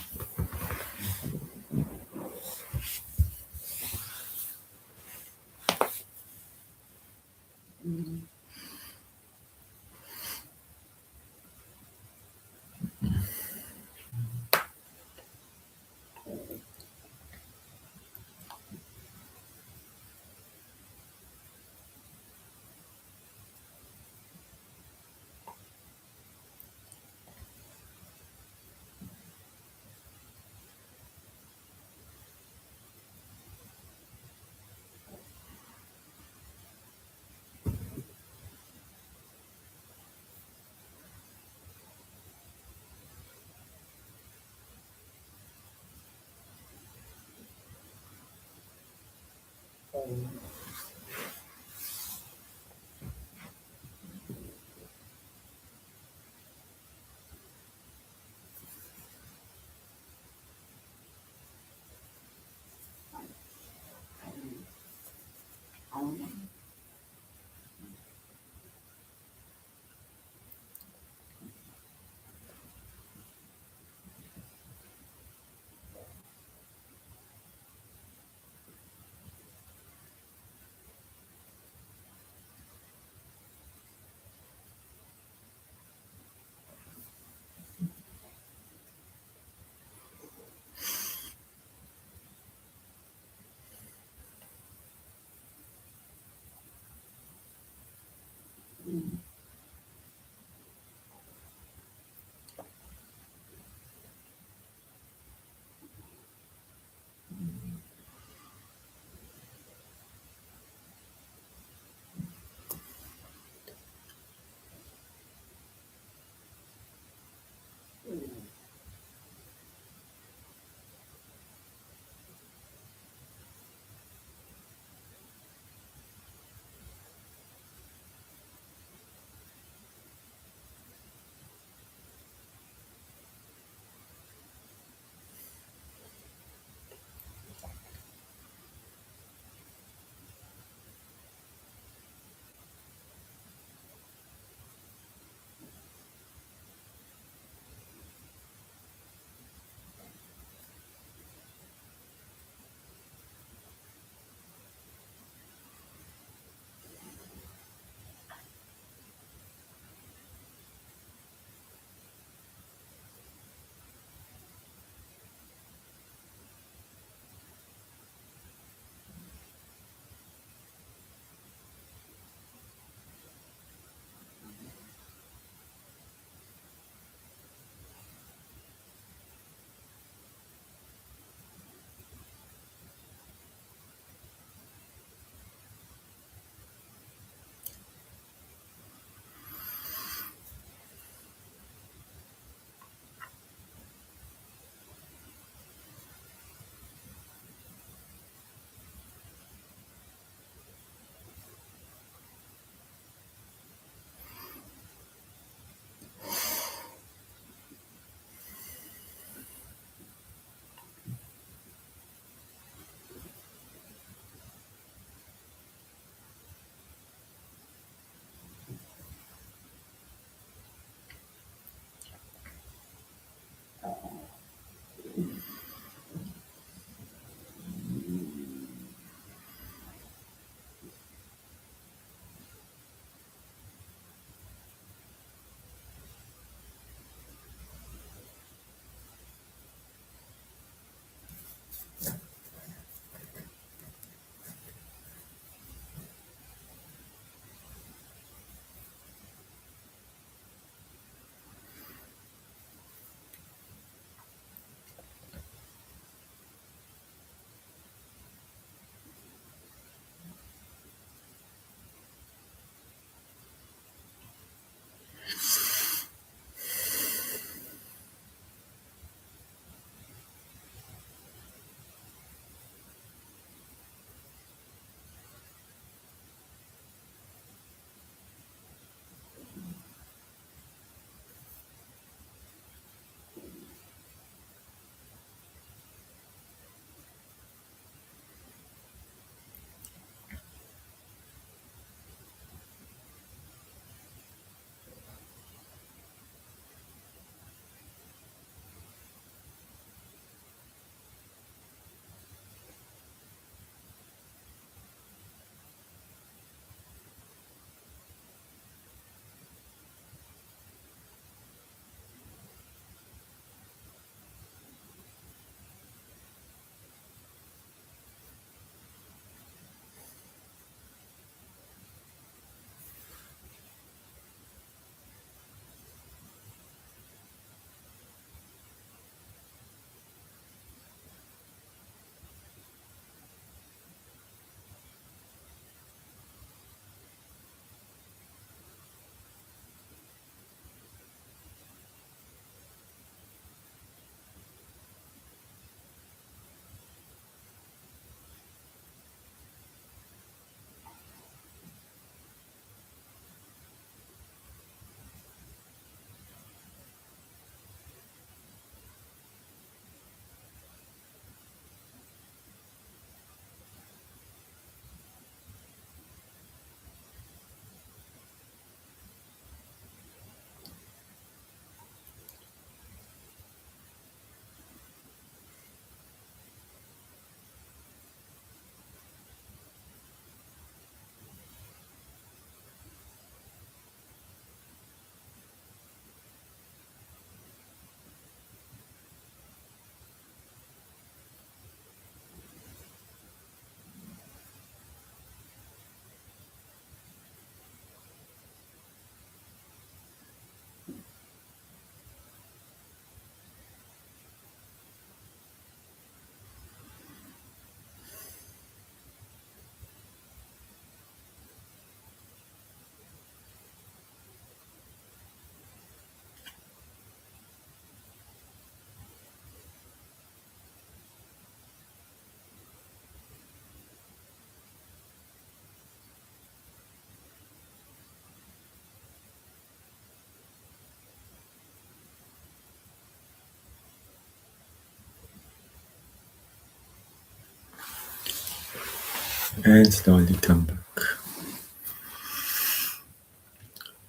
and slowly come back.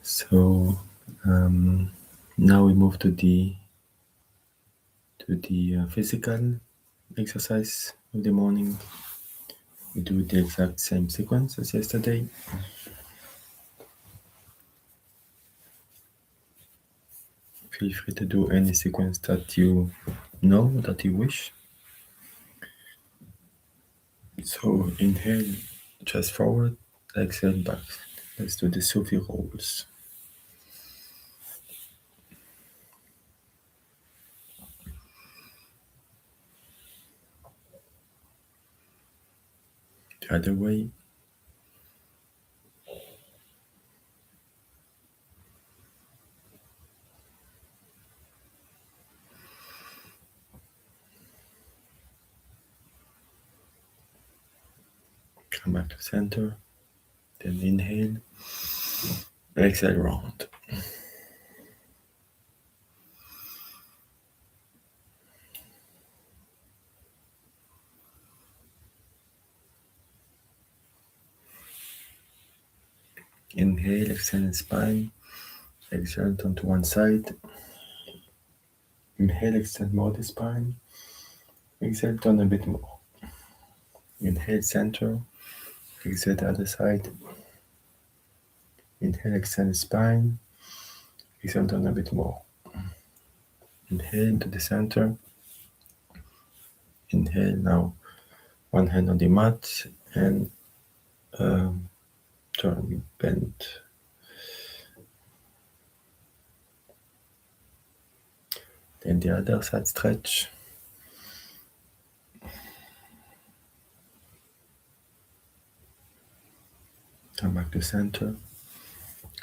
So now we move to the physical exercise of the morning. We do the exact same sequence as yesterday. Feel free to do any sequence that you know, that you wish. So inhale, chest forward, exhale back. Let's do the Sufi rolls. The other way. Come back to center. Then inhale, exhale round. Inhale, extend the spine. Exhale, turn to one side. Inhale, extend more the spine. Exhale, turn a bit more. Inhale, center. Exhale, the other side. Inhale, extend the spine. Exhale, turn a bit more. Inhale to the center. Inhale now. One hand on the mat and turn, bend. Then the other side stretch. Come back to center.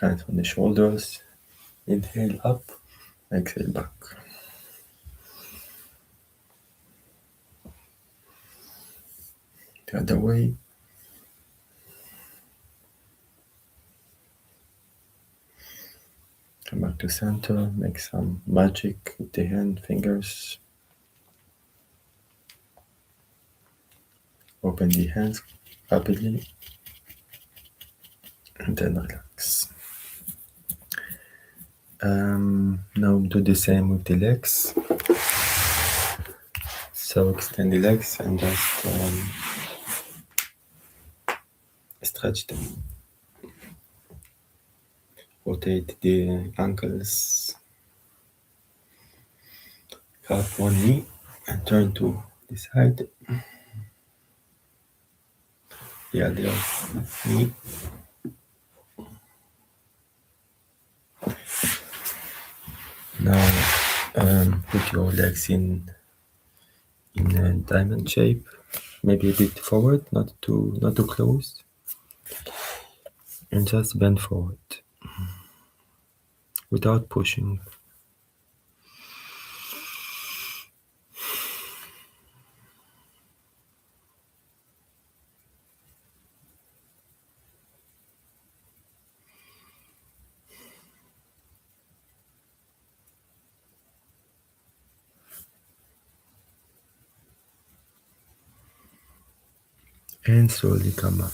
Hands on the shoulders. Inhale up. Exhale back. The other way. Come back to center. Make some magic with the hand, fingers. Open the hands rapidly. And then relax. Now do the same with the legs. So extend the legs and just stretch them. Rotate the ankles. Grab one knee and turn to the side. The other knee. Now put your legs in a diamond shape, maybe a bit forward, not too close, and just bend forward without pushing. And slowly come up.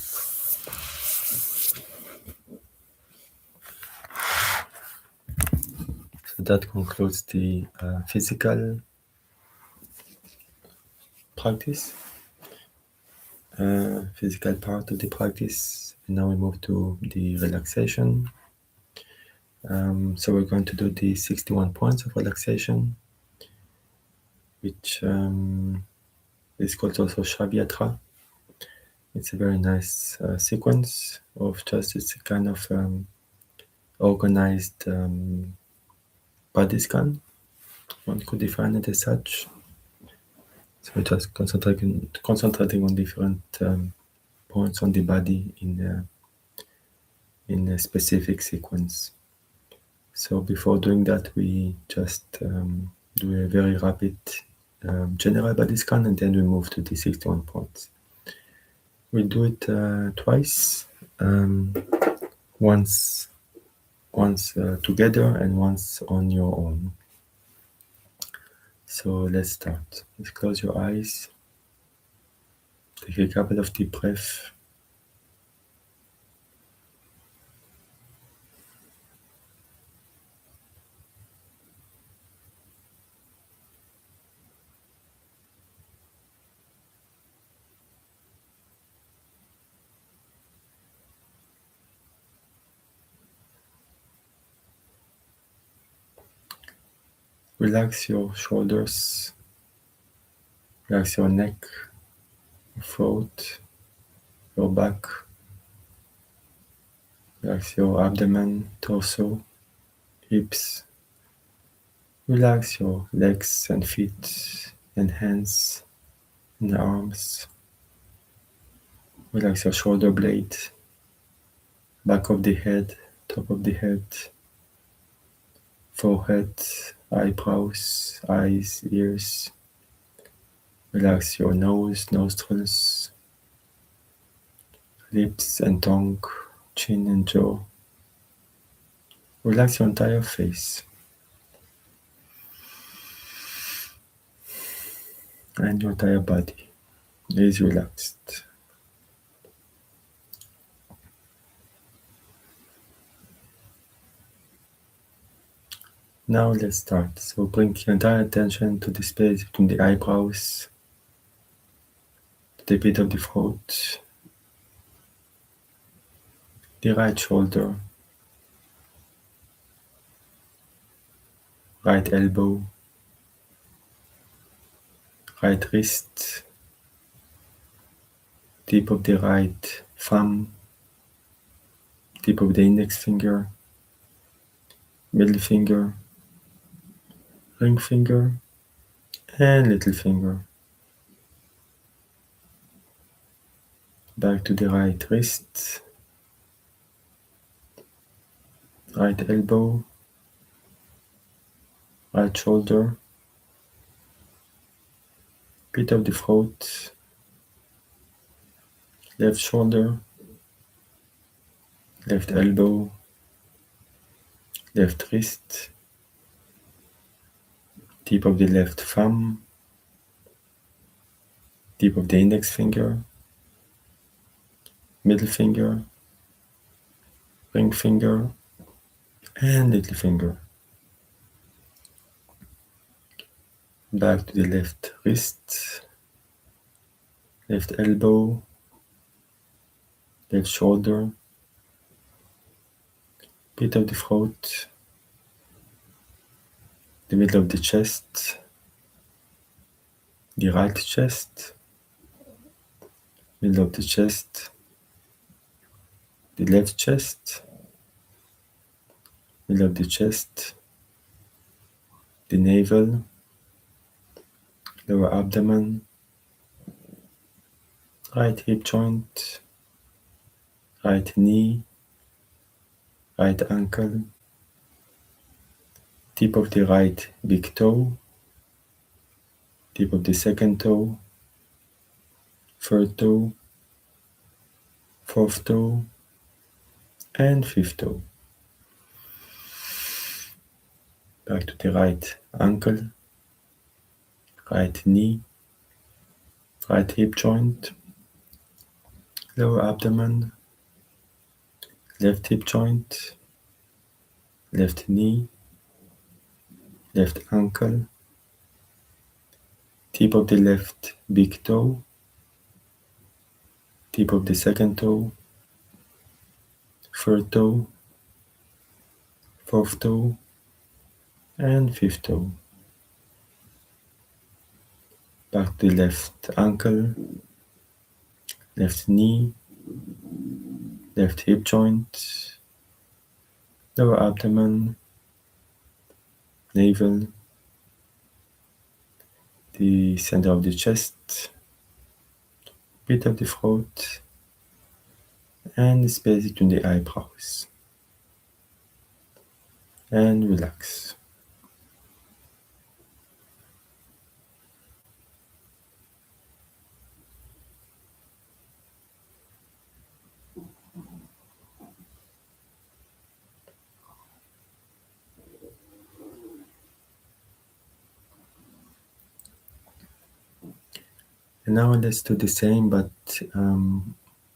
So that concludes the physical practice, physical part of the practice. And now we move to the relaxation. So we're going to do the 61 points of relaxation, which is called also Shavyatra. It's a very nice sequence of just, it's a kind of organized body scan. One could define it as such. So we're just concentrating on different points on the body in a specific sequence. So before doing that, we just do a very rapid general body scan, and then we move to the 61 points. We do it twice, once together and once on your own. So let's start. Let's close your eyes. Take a couple of deep breaths Relax your shoulders, relax your neck, your throat, your back, relax your abdomen, torso, hips. Relax your legs and feet and hands and arms. Relax your shoulder blade, back of the head, top of the head, forehead, eyebrows, eyes, ears. Relax your nose, nostrils, lips and tongue, chin and jaw. Relax your entire face. And your entire body is relaxed. Now let's start. So bring your entire attention to the space between the eyebrows, to the pit of the throat, the right shoulder, right elbow, right wrist, tip of the right thumb, tip of the index finger, middle finger, ring finger, and little finger. Back to the right wrist, right elbow, right shoulder, pit of the throat, left shoulder, left elbow, left wrist, tip of the left thumb, tip of the index finger, middle finger, ring finger, and little finger. Back to the left wrist, left elbow, left shoulder, pit of the throat, the middle of the chest, the right chest, middle of the chest, the left chest, middle of the chest, the navel, lower abdomen, right hip joint, right knee, right ankle, tip of the right big toe, tip of the second toe, third toe, fourth toe, and fifth toe. Back to the right ankle, right knee, right hip joint, lower abdomen, left hip joint, left knee, left ankle, tip of the left big toe, tip of the second toe, third toe, fourth toe, and fifth toe. Back to the left ankle, left knee, left hip joint, lower abdomen, navel, the center of the chest, pit of the throat, and the space between the eyebrows. And relax. And now let's do the same, but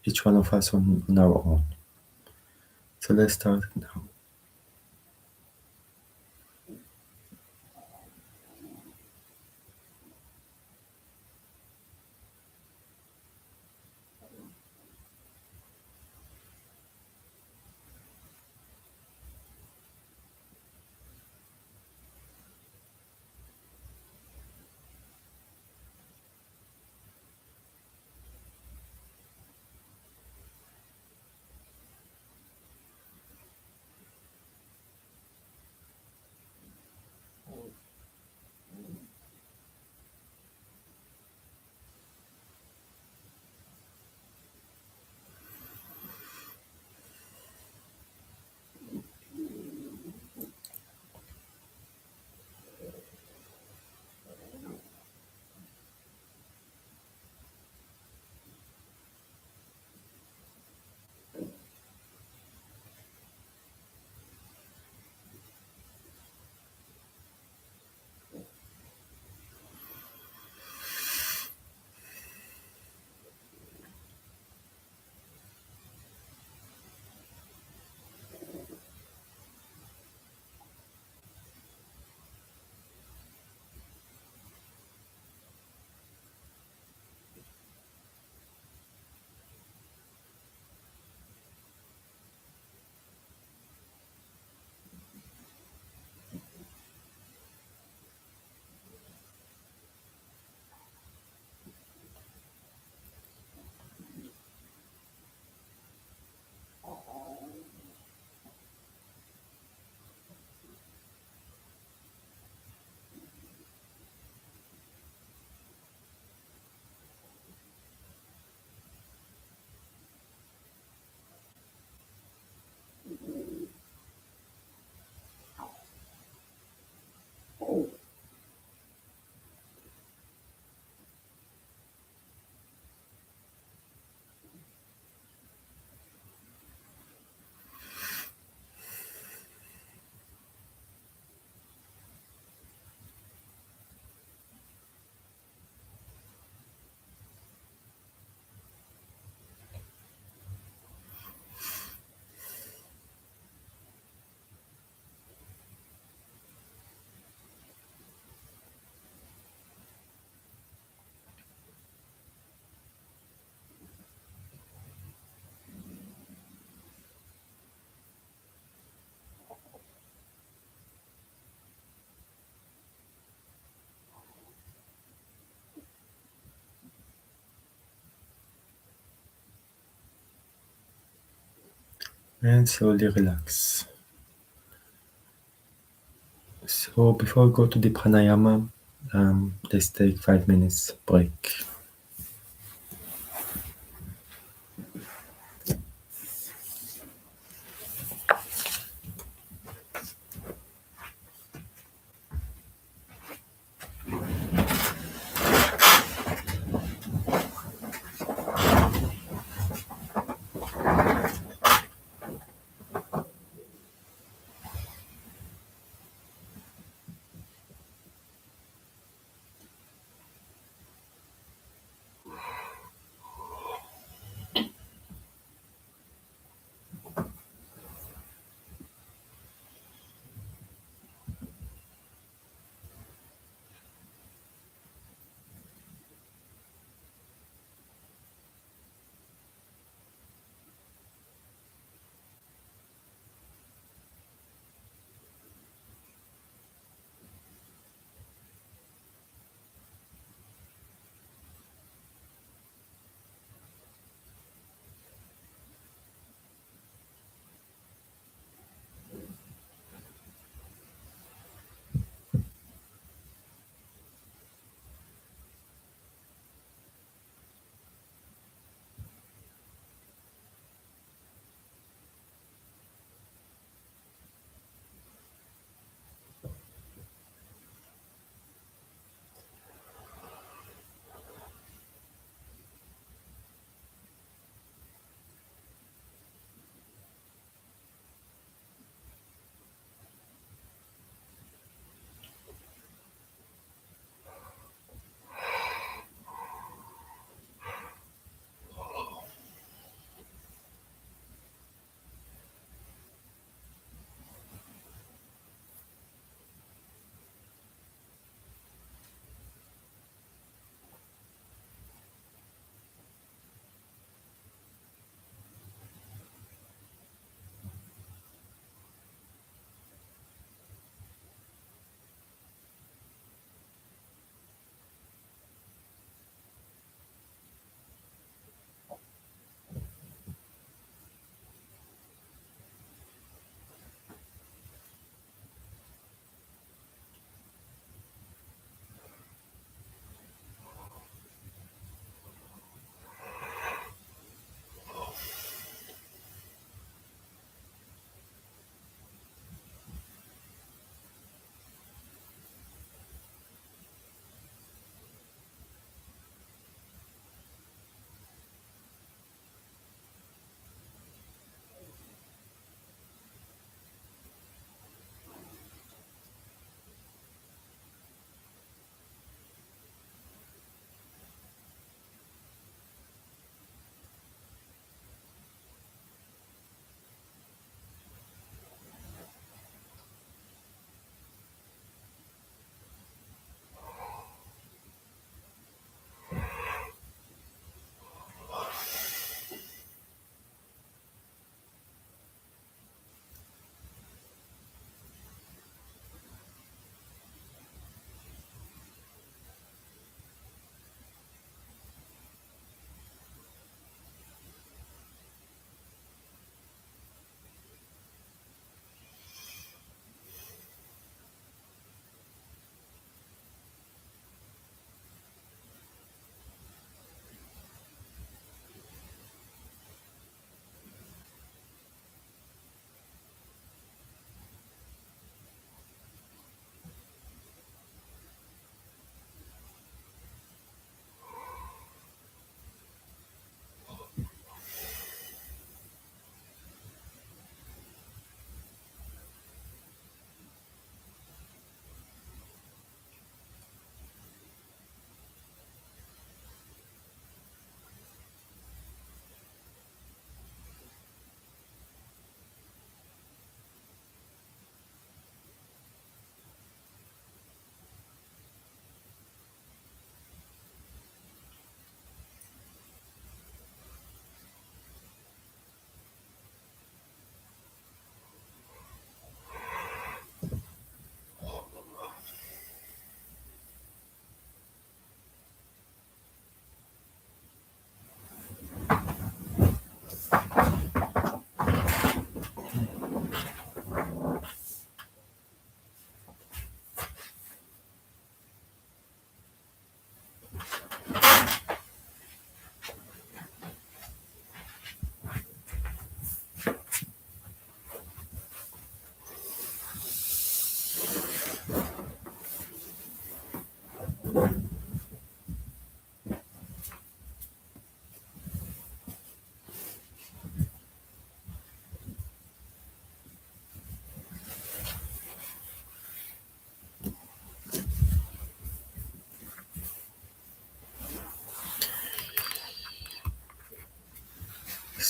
each one of us on our own. So let's start now. and slowly relax. So before we go to the pranayama, let's take 5 minutes break.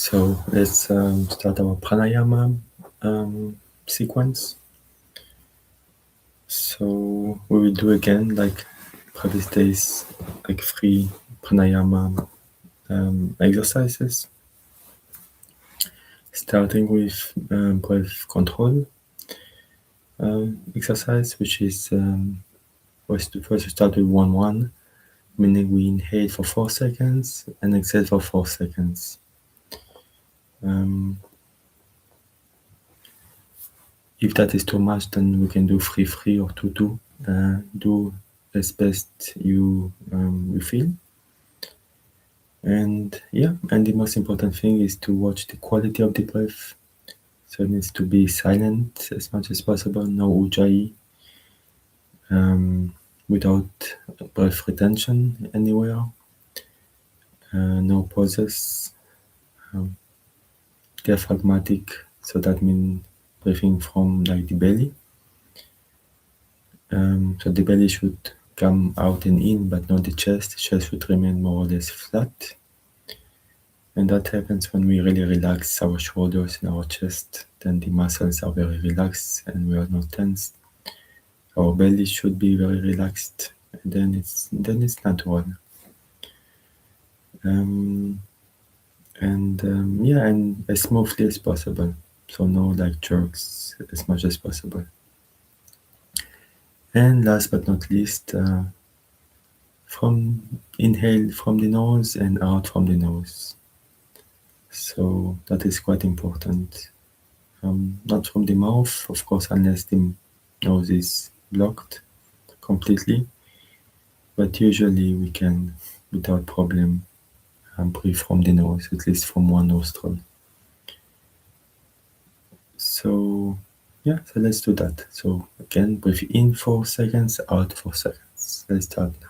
So let's start our pranayama sequence. So we will do again like previous days, like 3 pranayama exercises, starting with breath control exercise, which is first we start with 1-1, meaning we inhale for 4 seconds and exhale for 4 seconds. If that is too much, then we can do 3-3 or 2-2. Do as best you feel. And yeah, and the most important thing is to watch the quality of the breath. So it needs to be silent as much as possible, no ujjayi, without breath retention anywhere, no pauses, diaphragmatic, so that means breathing from like the belly. So the belly should come out and in, but not the chest. The chest should remain more or less flat. And that happens when we really relax our shoulders and our chest. Then the muscles are very relaxed and we are not tense. Our belly should be very relaxed. And then it's natural. Yeah, and as smoothly as possible. So no like jerks, as much as possible. And last but not least, from inhale from the nose and out from the nose. So that is quite important. Not from the mouth, of course, unless the nose is blocked completely. But usually we can, without problem, breathe from the nose, at least from one nostril. So yeah, so let's do that. So again, breathe in 4 seconds, out 4 seconds. Let's start now.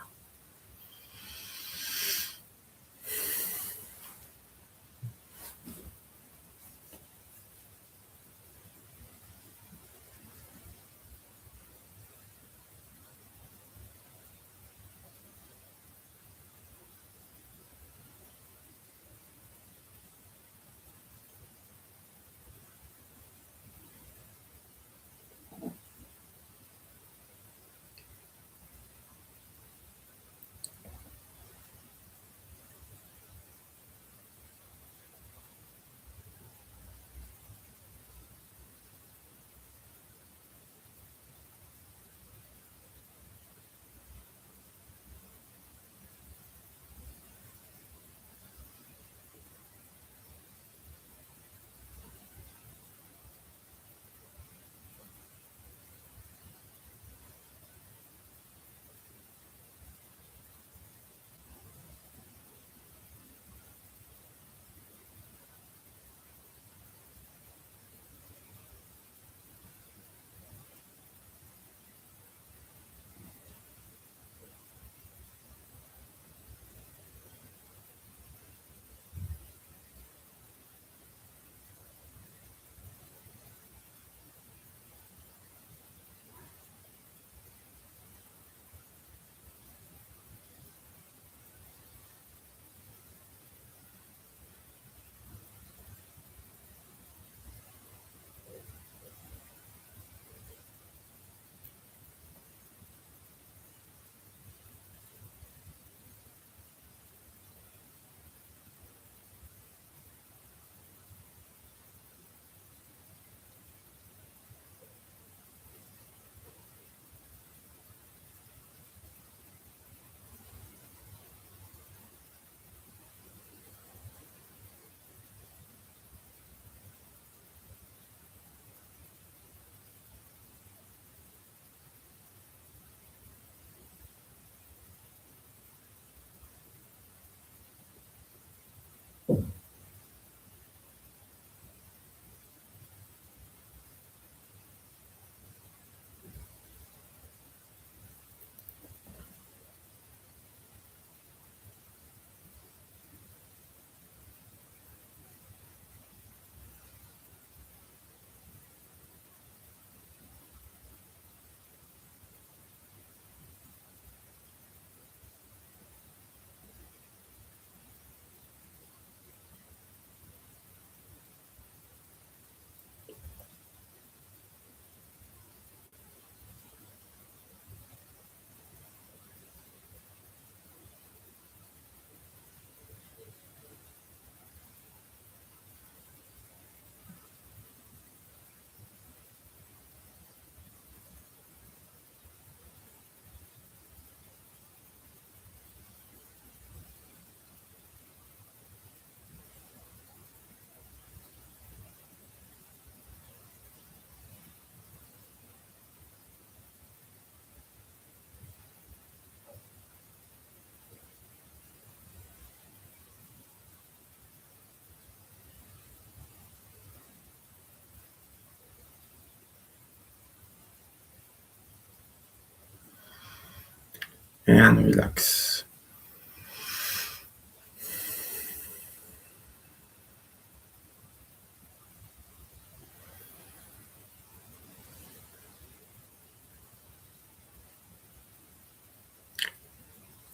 and relax.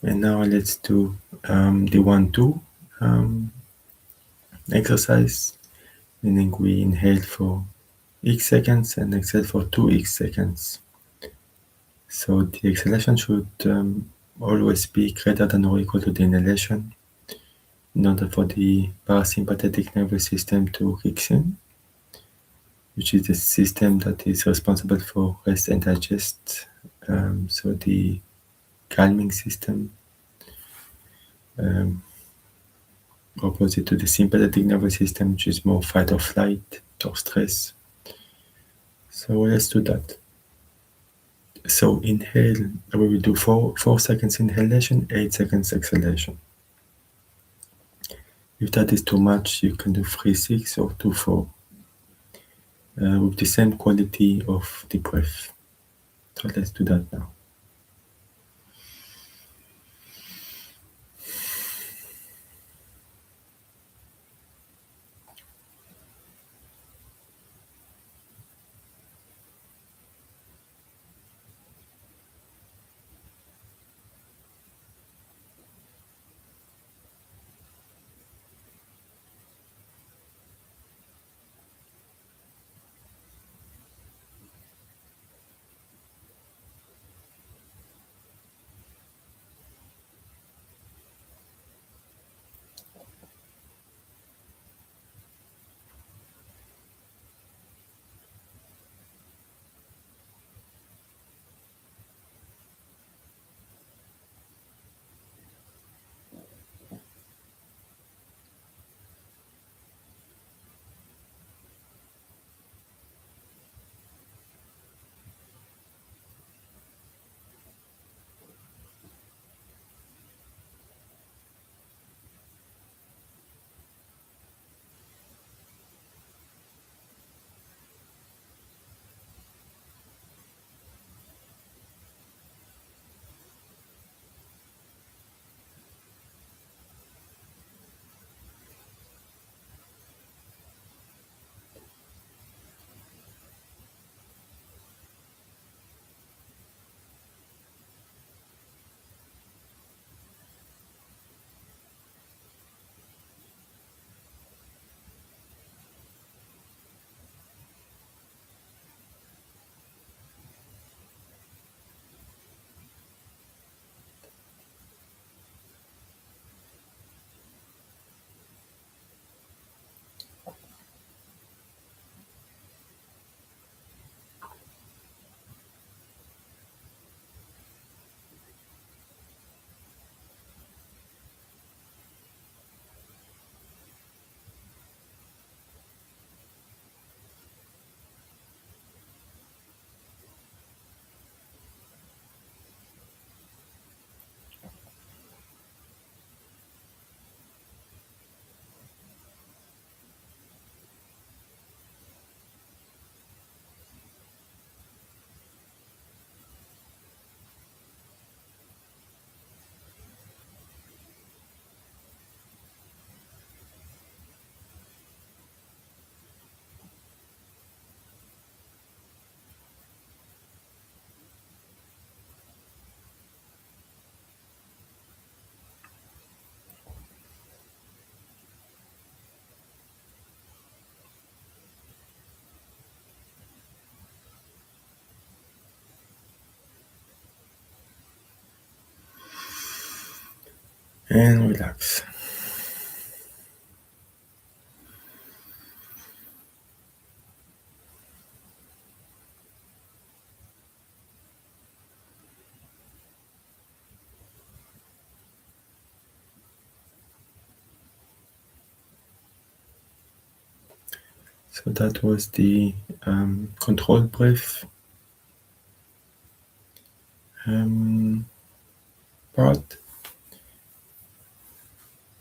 And now let's do the 1-2 exercise, meaning we inhale for x seconds and exhale for 2x seconds. So the exhalation should always be greater than or equal to the inhalation in order for the parasympathetic nervous system to kick in, which is the system that is responsible for rest and digest. So the calming system, opposite to the sympathetic nervous system, which is more fight or flight or stress. So let's do that. So inhale, we will do 4 seconds inhalation, 8 seconds exhalation. If that is too much, you can do 3-6 or 2-4 with the same quality of the breath. So let's do that now. And relax. So that was the controlled breath part.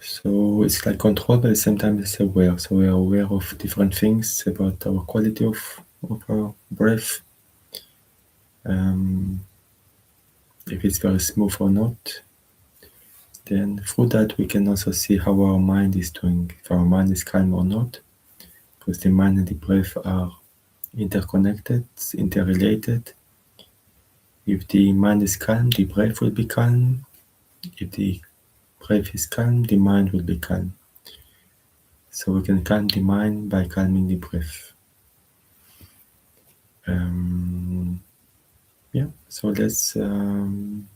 So it's like control, but at the same time it's aware. So we are aware of different things about our quality of our breath. if it's very smooth or not. Then through that we can also see how our mind is doing, if our mind is calm or not, because the mind and the breath are interconnected, interrelated. If the mind is calm, the breath will be calm. If the breath is calm, the mind will be calm. So we can calm the mind by calming the breath. So let's move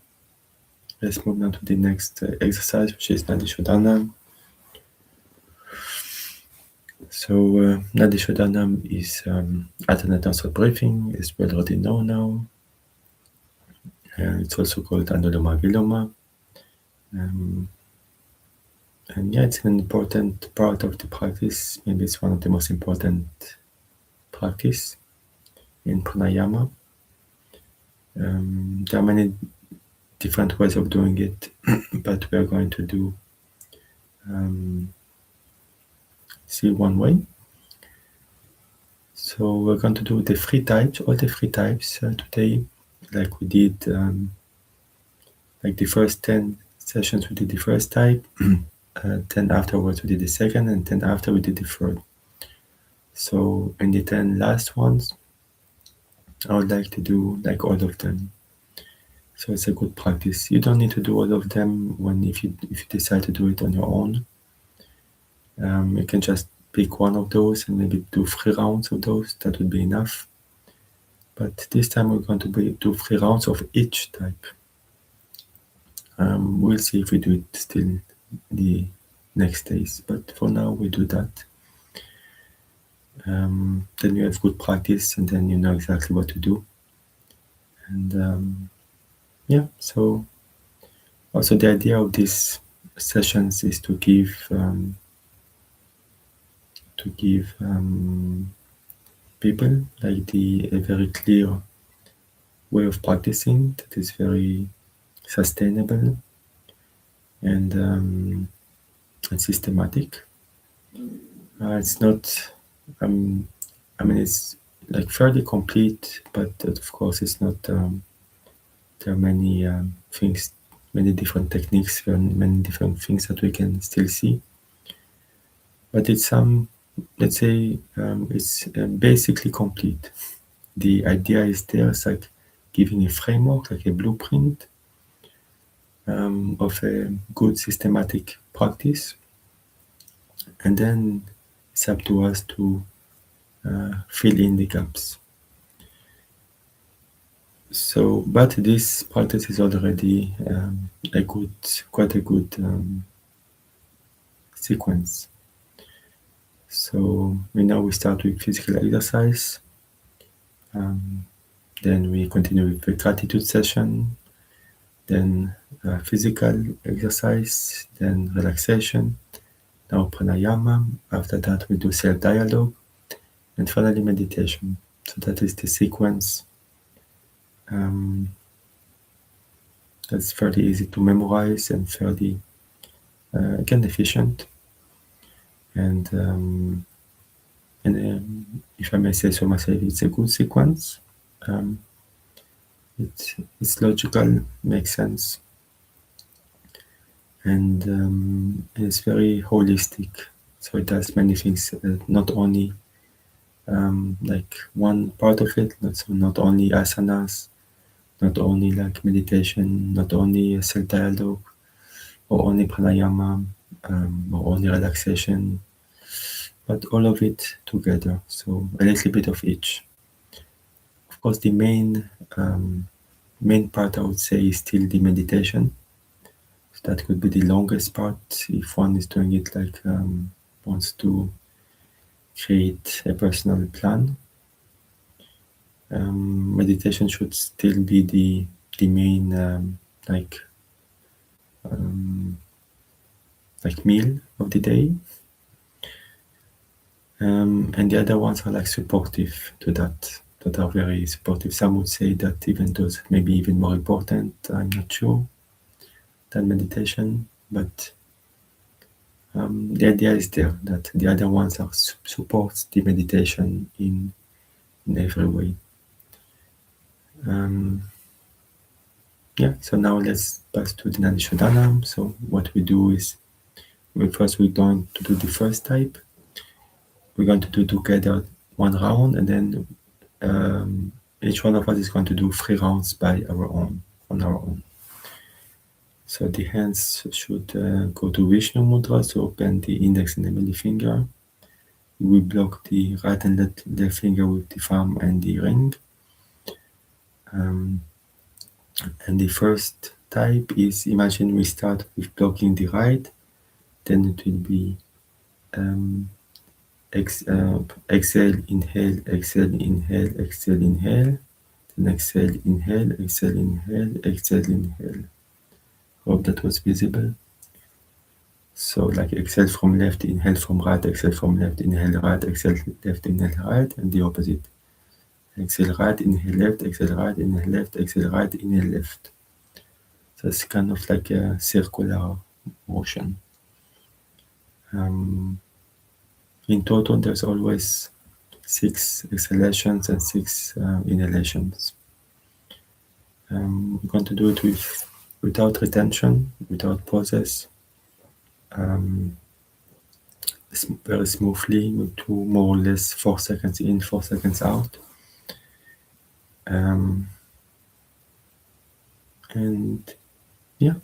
on to the next exercise, which is Nadi Shodhanam. So Nadi Shodhanam is alternate breathing, as we already know now. It's also called Anuloma Viloma. And yeah, it's an important part of the practice. Maybe it's one of the most important practice in pranayama. There are many different ways of doing it, but we are going to do see one way. So we're going to do the three types, all the three types today, like we did, like the first 10 sessions we did the first type, then afterwards we did the second, and then after we did the third. So in the 10 last ones, I would like to do like all of them. So it's a good practice. You don't need to do all of them if you decide to do it on your own. You can just pick one of those and maybe do 3 rounds of those. That would be enough. But this time we're going to do 3 rounds of each type. We'll see if we do it still the next days. But for now we do that. Then you have good practice and then you know exactly what to do. And so also the idea of these sessions is to give people like a very clear way of practicing that is very sustainable and systematic. It's not, it's like fairly complete, but of course it's not. There are many things, many different techniques, many different things that we can still see. But it's let's say it's basically complete. The idea is there. It's like giving a framework, like a blueprint of a good systematic practice, and then it's up to us to fill in the gaps. So, but this practice is already quite a good sequence. So we start with physical exercise, then we continue with the gratitude session, then physical exercise, then relaxation, now pranayama. After that we do self-dialogue, and finally meditation. So that is the sequence. That's fairly easy to memorize and fairly again efficient. And if I may say so myself, it's a good sequence. It's logical, makes sense, and it's very holistic. So it does many things, not only like one part of it, not only asanas, not only like meditation, not only self-dialogue, or only pranayama, or only relaxation, but all of it together. So a little bit of each. Of course, the main part I would say is still the meditation. So that could be the longest part if one is doing it like wants to create a personal plan. Meditation should still be the main like meal of the day. And the other ones are like supportive to that are very supportive. Some would say that even those maybe even more important, I'm not sure, than meditation, but the idea is there that the other ones are supports the meditation in every way. Yeah, so now let's pass to the Nadishodhanam. So what we do is, first we're going to do the first type. We're going to do together one round, and then each one of us is going to do 3 rounds by our own, on our own. So the hands should go to Vishnu Mudra, so open the index and the middle finger. We block the right and left finger with the thumb and the ring. And the first type is, imagine we start with blocking the right, then it will be exhale, inhale, exhale, inhale, exhale, inhale, then exhale, inhale, exhale, inhale, exhale, inhale. Hope that was visible. So like exhale from left, inhale from right, exhale from left, inhale right, exhale left, inhale right, and the opposite. Exhale right, inhale left, exhale right, inhale left, exhale right, inhale left. So it's kind of like a circular motion. In total, there's always 6 exhalations and 6 inhalations. We're going to do it without retention, without pauses, very smoothly. We do more or less 4 seconds in, 4 seconds out. And yeah,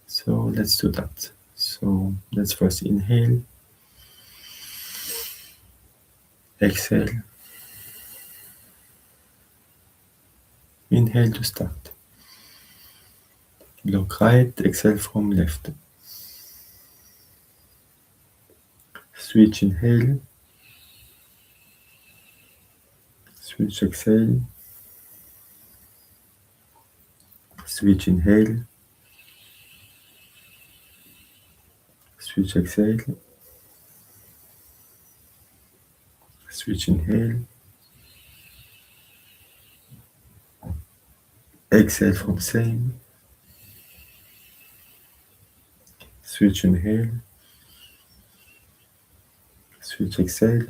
so let's do that. So let's first inhale, exhale, inhale to start. Block right, exhale from left. Switch inhale, switch exhale, switch inhale, switch exhale, switch inhale, exhale from same, switch inhale, switch exhale,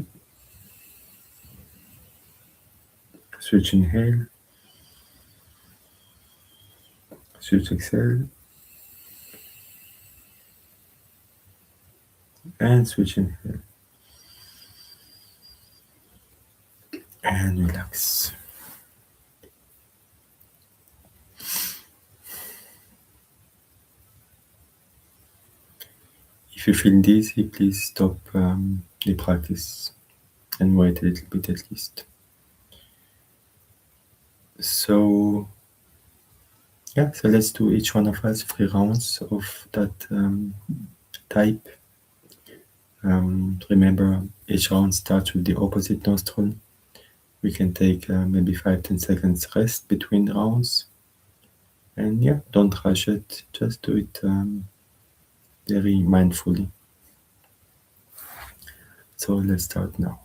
switch inhale, switch exhale, and switch inhale. And relax. If you feel dizzy, please stop the practice and wait a little bit at least. So yeah, so let's do each one of us 3 rounds of that type. Remember, each round starts with the opposite nostril. We can take maybe 5-10 seconds rest between rounds. And yeah, don't rush it, just do it very mindfully. So let's start now.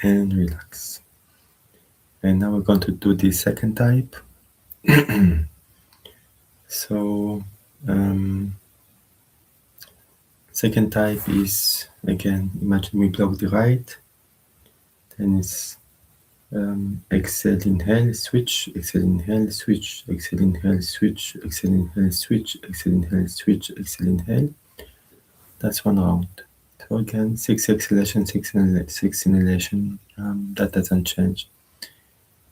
and relax. And now we're going to do the second type. So, second type is, again, imagine we block the right, then it's exhale, inhale, switch, exhale, inhale, switch, exhale, inhale, switch, exhale, inhale, switch, exhale, inhale, switch, exhale, inhale. That's one round. So again, 6 exhalation, 6 inhalation. That doesn't change.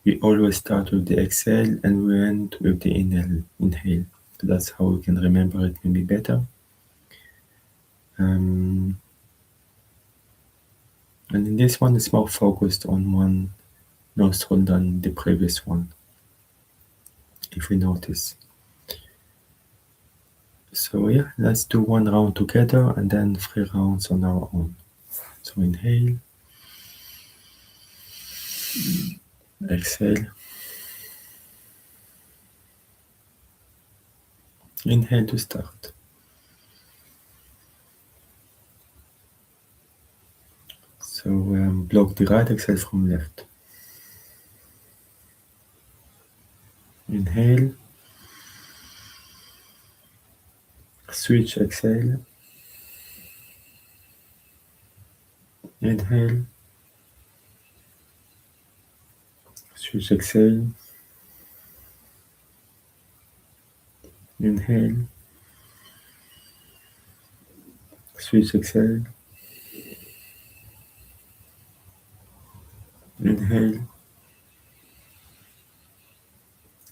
We always start with the exhale and we end with the inhale. So that's how we can remember it maybe better. And in this one, it's more focused on one nostril than the previous one, if we notice. So yeah, let's do one round together and then 3 rounds on our own. So inhale, exhale, inhale to start. So block the right, exhale from left. Inhale, switch, exhale, inhale, switch, exhale, inhale, switch, exhale, inhale,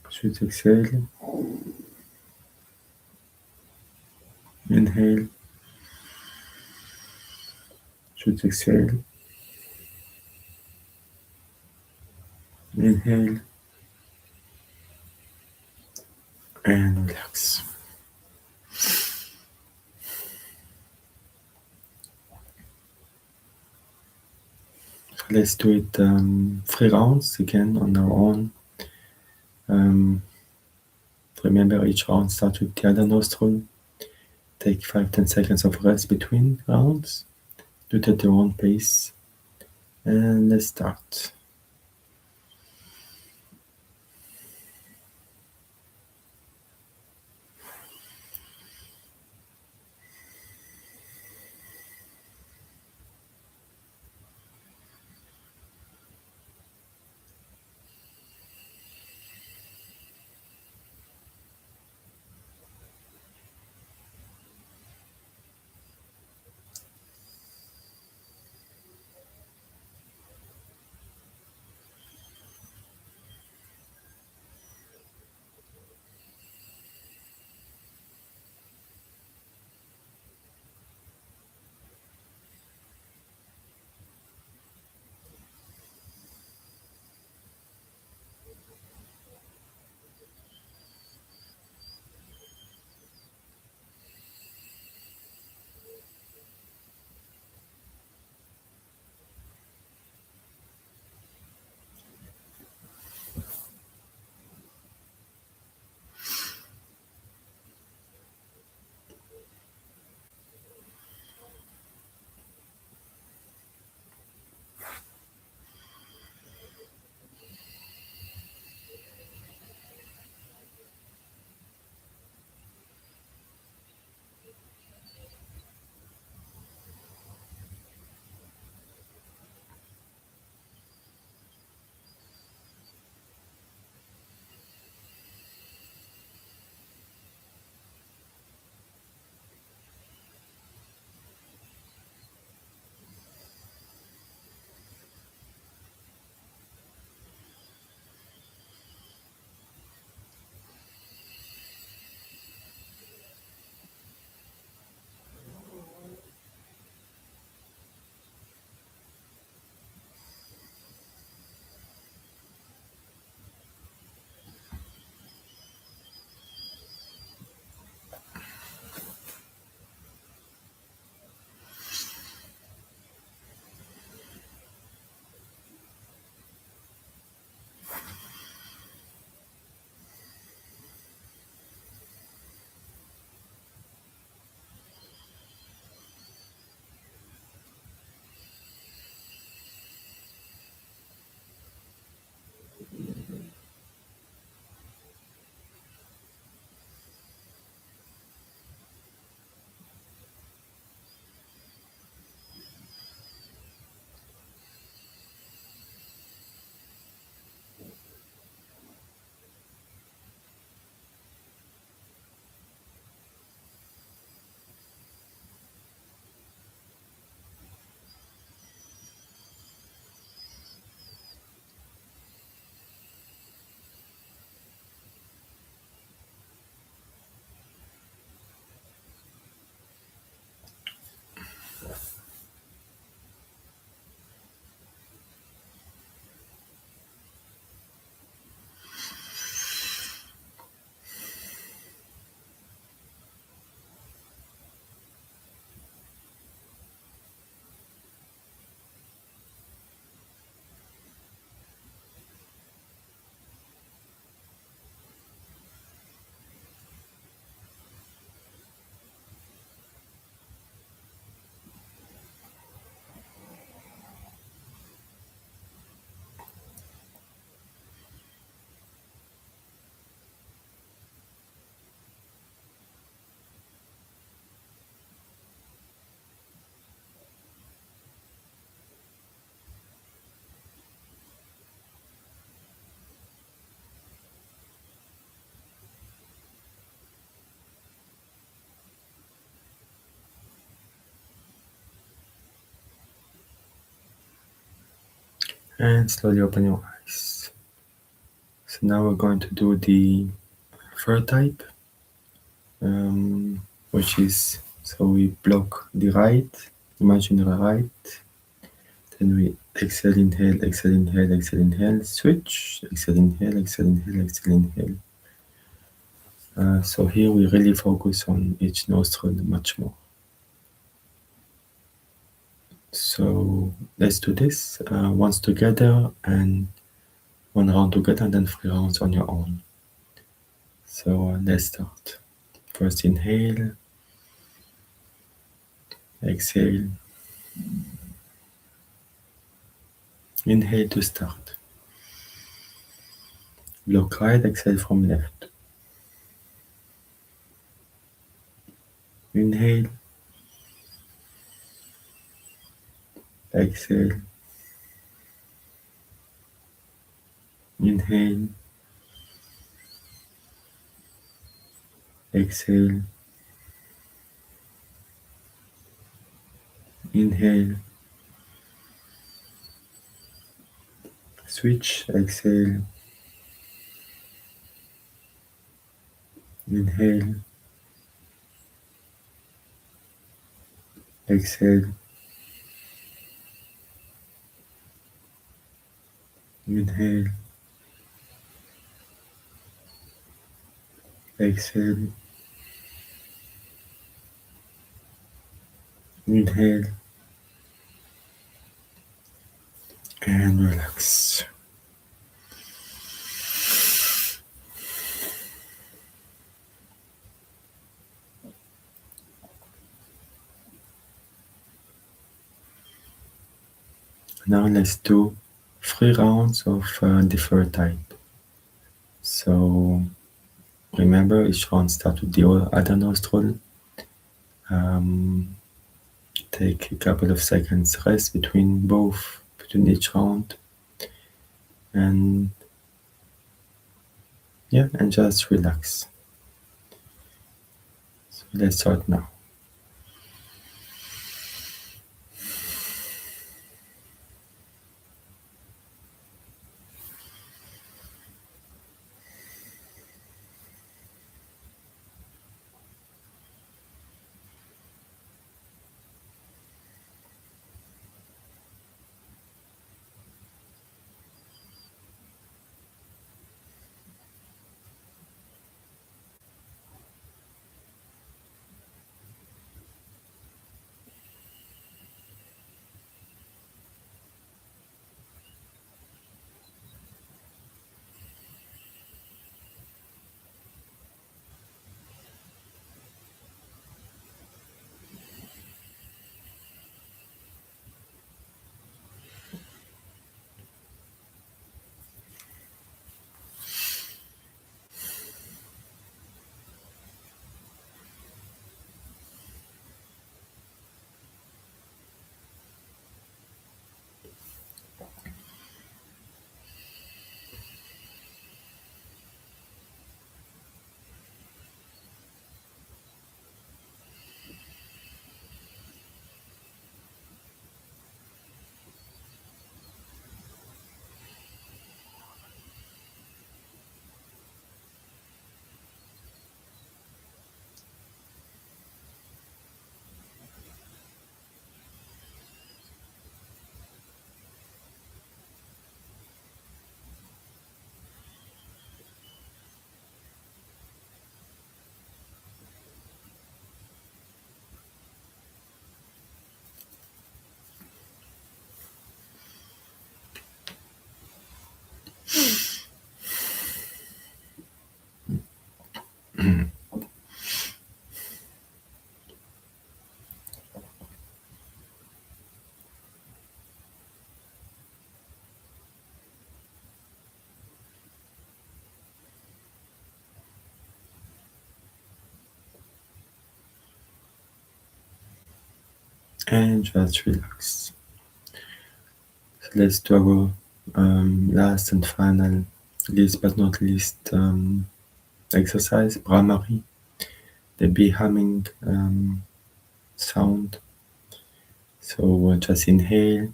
switch, exhale, inhale, switch, exhale, inhale, and relax. So let's do it 3 rounds again on our own. Remember, each round starts with the other nostril. Take 5-10 seconds of rest between rounds. Do it at your own pace. And let's start. and slowly open your eyes. So now we're going to do the third type, which is, so we block the right, imaginary right, then we exhale, inhale, switch, exhale, inhale, exhale. So here we really focus on each nostril much more. So let's do this once together and one round together and then 3 rounds on your own. So let's start. First inhale, exhale, inhale to start. Block right, exhale from left. Inhale, exhale, inhale, exhale, inhale, switch, exhale, inhale, exhale, inhale, exhale, inhale, and relax. Now let's do 3 rounds of the third type. So remember, each round starts with the other nostril. Take a couple of seconds rest between each round, and and just relax. So let's start now. And just relax. So let's do our last and final, least but not least, exercise, Brahmari, the bee humming sound. So just inhale,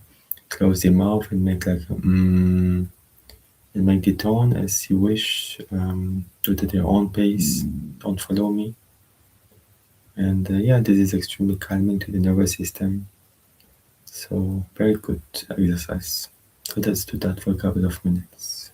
close the mouth and make like and make the tone as you wish. Do it at your own pace. Don't follow me. And yeah, this is extremely calming to the nervous system. So very good exercise. So let's do that for a couple of minutes.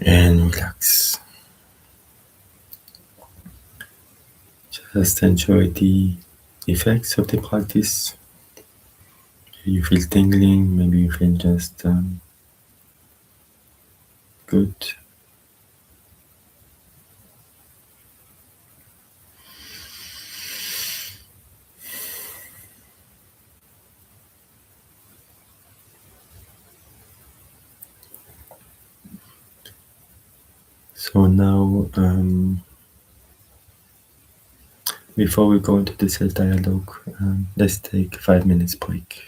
And relax. Just enjoy the effects of the practice. You feel tingling, maybe you feel just good. So now, before we go into the self-dialogue, let's take 5 minutes break.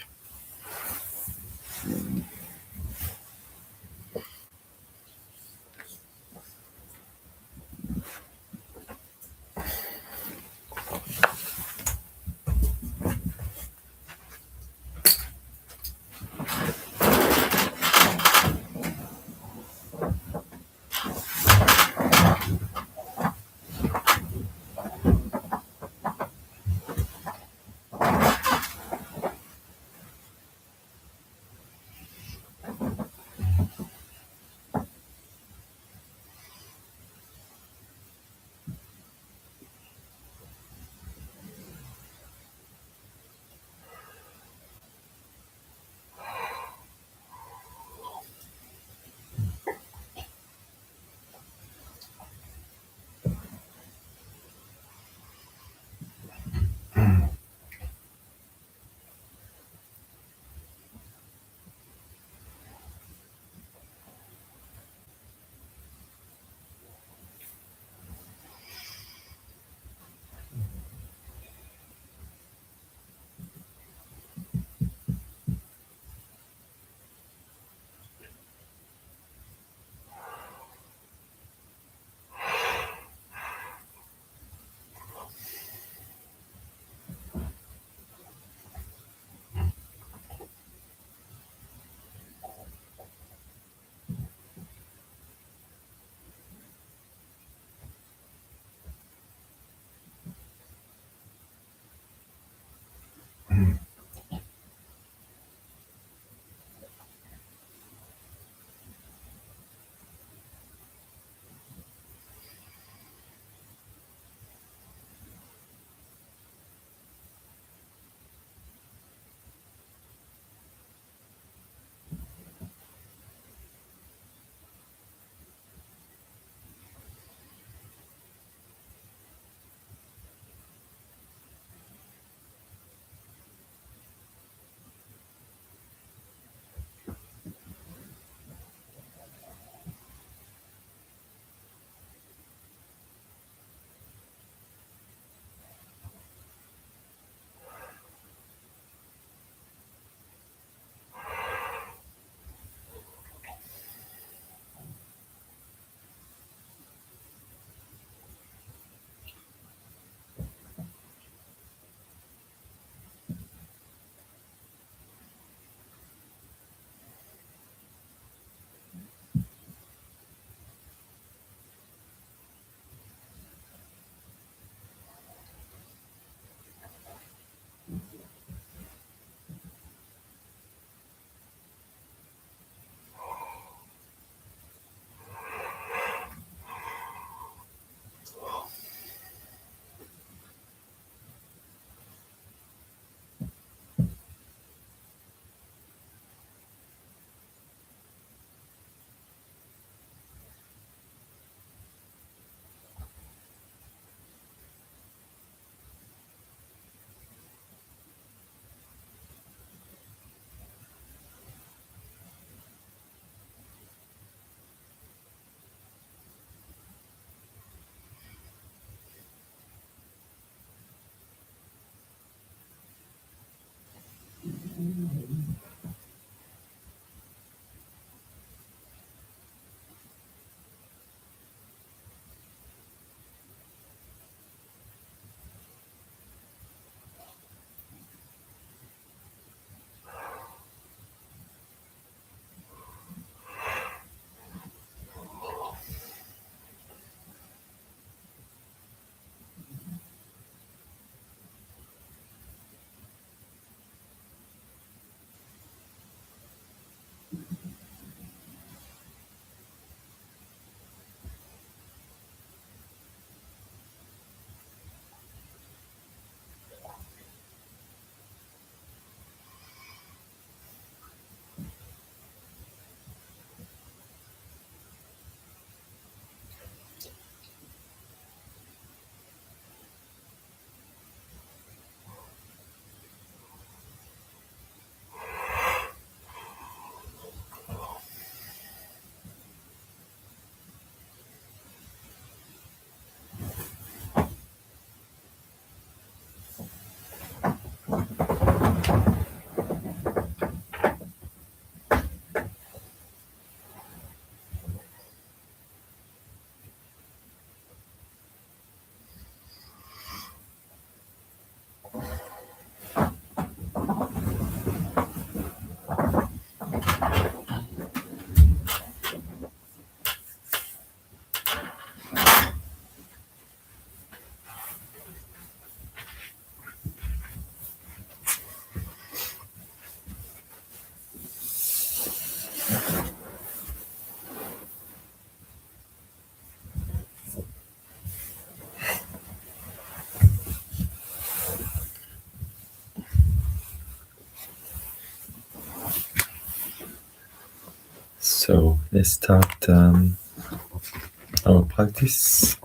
So let's start our practice.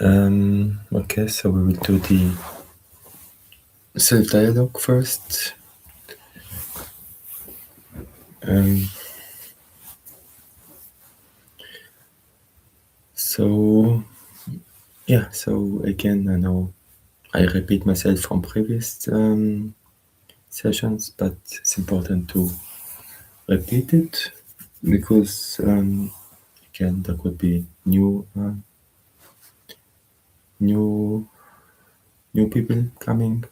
Okay, so we will do the self-dialogue first. So again, I know I repeat myself from previous sessions, but it's important to repeat it because again there could be new people coming,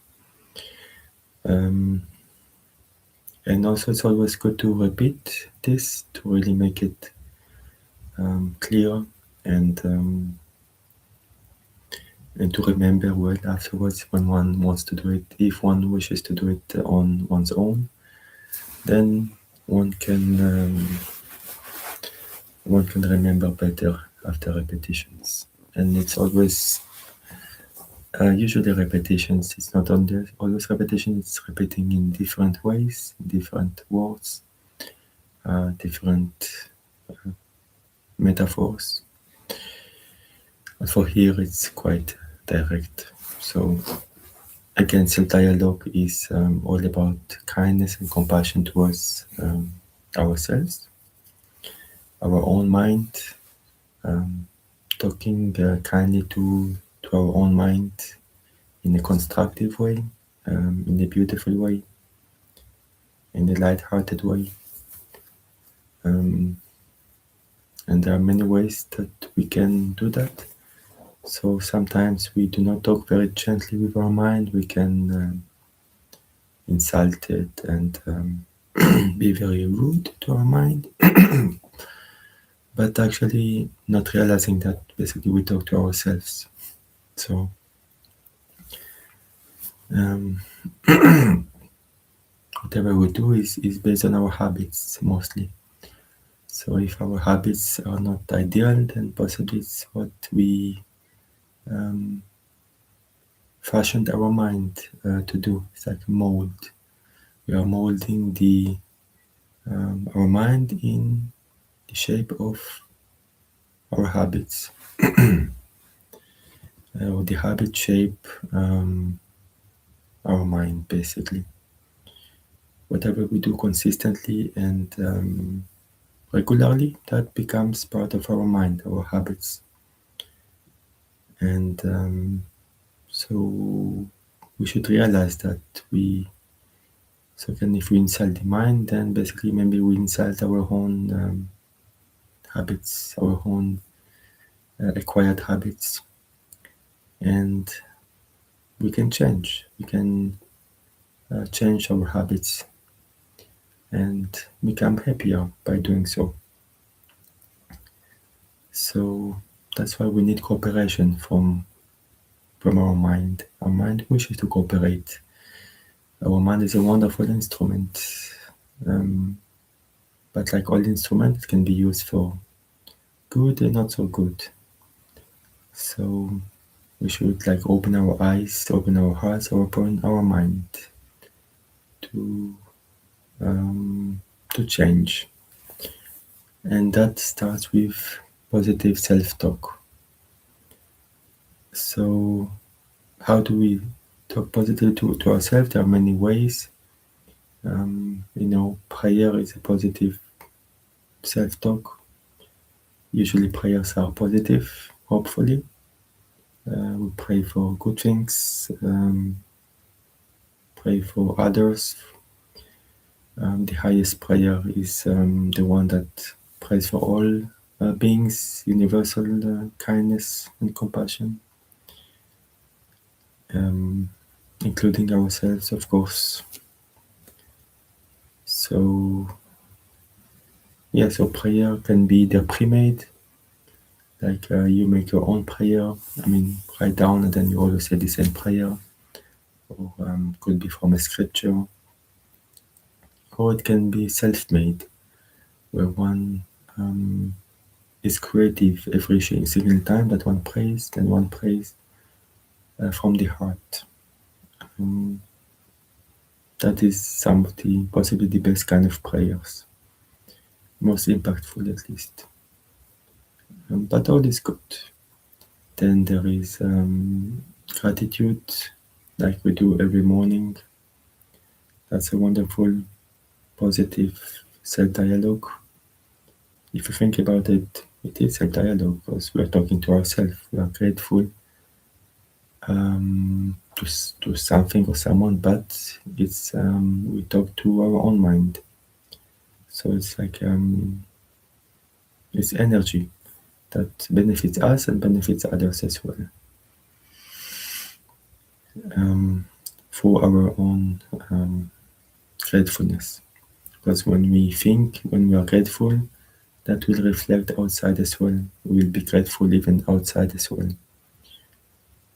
and also it's always good to repeat this to really make it clear and to remember well afterwards when one wants to do it. If one wishes to do it on one's own, then one can remember better after repetitions. And it's always usually repetitions. It's not always repetition. It's repeating in different ways, different words, different metaphors. But for here, it's quite direct. So again, self-dialogue is all about kindness and compassion towards ourselves, our own mind, talking kindly to our own mind in a constructive way, in a beautiful way, in a light-hearted way. And there are many ways that we can do that. So sometimes we do not talk very gently with our mind. We can insult it and be very rude to our mind. But actually not realizing that basically we talk to ourselves. So whatever we do is based on our habits mostly. So if our habits are not ideal, then possibly it's what we fashioned our mind to do. It's like a mold. We are molding our mind in the shape of our habits. Or the habit shape our mind, basically. Whatever we do consistently and regularly, that becomes part of our mind, our habits. And so we should realize that if we insult the mind, then basically maybe we insult our own habits, our own acquired habits. And we can change. We can change our habits and become happier by doing so. So that's why we need cooperation from our mind. Our mind wishes to cooperate. Our mind is a wonderful instrument, but like all instruments, it can be used for good and not so good. So we should open our eyes, open our hearts, open our mind to change. And that starts with positive self-talk. So how do we talk positively to ourselves? There are many ways. Prayer is a positive self-talk. Usually prayers are positive, hopefully. We pray for good things, pray for others. The highest prayer is the one that prays for all beings, universal kindness and compassion, including ourselves, of course. So prayer can be either pre-made, like you make your own prayer. Write down and then you always say the same prayer. Or could be from a scripture. Or it can be self-made, where one is creative every single time that one prays, then one prays from the heart. That is some of possibly the best kind of prayers. most impactful at least. But all is good. Then there is gratitude, like we do every morning. That's a wonderful, positive self-dialogue. If you think about it, it is self-dialogue because we are talking to ourselves. We are grateful to something or someone, but it's we talk to our own mind. So it's like it's energy that benefits us and benefits others as well. For our own gratefulness. Because when we think, when we are grateful, that will reflect outside as well. We will be grateful even outside as well.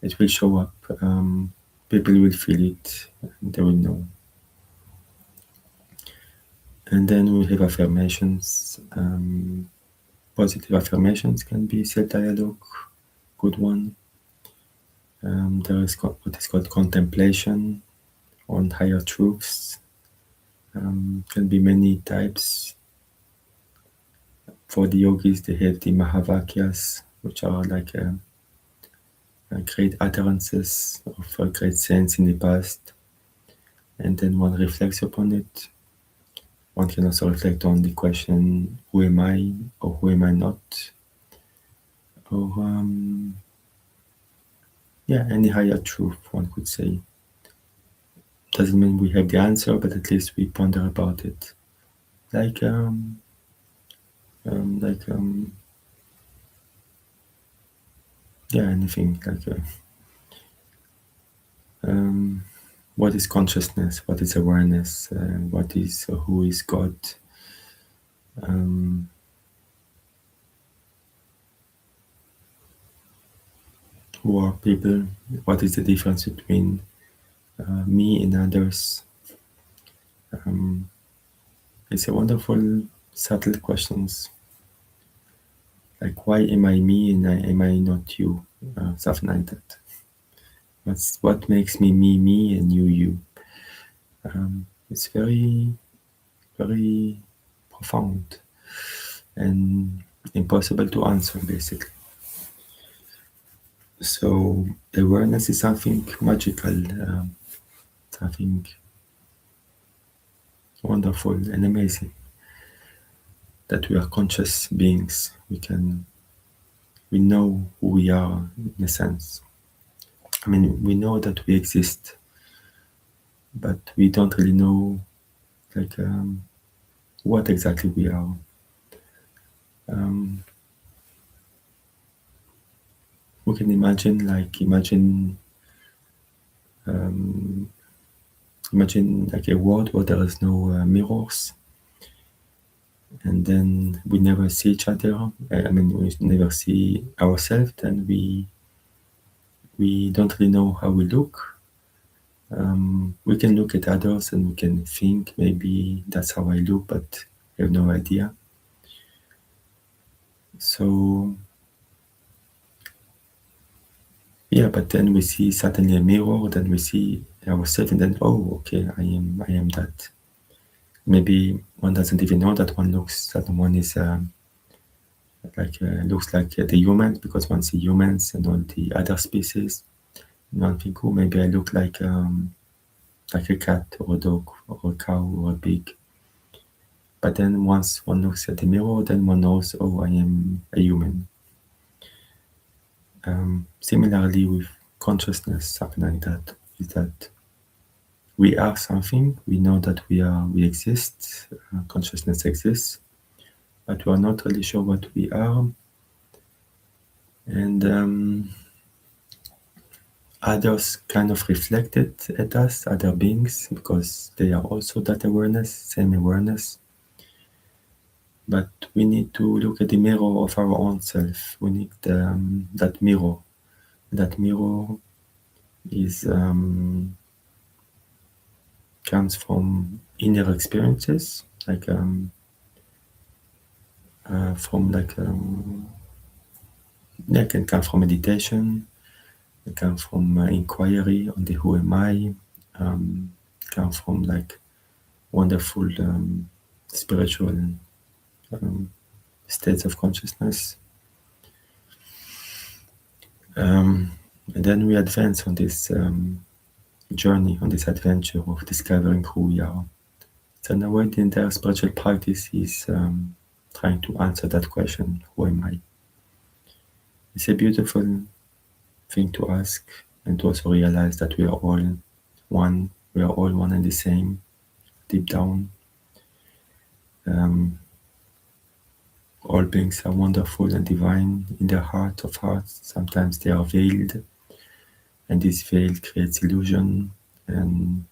It will show up. People will feel it. They will know. And then we have affirmations. Positive affirmations can be self-dialogue, good one. There is what is called contemplation on higher truths. Can be many types. For the yogis, they have the Mahavakyas, which are like great utterances of great sense in the past. And then one reflects upon it. One can also reflect on the question, who am I or who am I not? Or, any higher truth, one could say. Doesn't mean we have the answer, but at least we ponder about it. Like anything like what is consciousness, what is awareness, what is who is God, who are people, what is the difference between me and others. It's a wonderful, subtle questions. Like, why am I me and am I not you? Something like that. What makes me me, and you? It's very, very profound and impossible to answer, basically. So awareness is something magical, something wonderful and amazing. That we are conscious beings. We know who we are in a sense. I mean, we know that we exist, but we don't really know like what exactly we are. We can imagine like a world where there is no mirrors, and then we never see each other. I mean, we never see ourselves, then we don't really know how we look. We can look at others and we can think maybe that's how I look, but I have no idea. So but then we see suddenly a mirror, then we see ourselves, and then okay, I am that. Maybe one doesn't even know that one is looks like the humans, because one sees humans and all the other species. And one think, maybe I look like a cat or a dog or a cow or a pig. But then once one looks at the mirror, then one knows, I am a human. Similarly with consciousness, something like that, is that we are something, we know that we exist, consciousness exists, but we are not really sure what we are. And others kind of reflect it at us, other beings, because they are also that awareness, same awareness. But we need to look at the mirror of our own self. We need that mirror. That mirror is comes from inner experiences, like it can come from meditation, it can from inquiry on the who am I, come from like wonderful spiritual states of consciousness. And then we advance on this journey, on this adventure of discovering who we are. So in a way, the entire spiritual practice is trying to answer that question, who am I? It's a beautiful thing to ask, and to also realize that we are all one, and the same, deep down. All beings are wonderful and divine in their heart of hearts. Sometimes they are veiled, and this veil creates illusion, and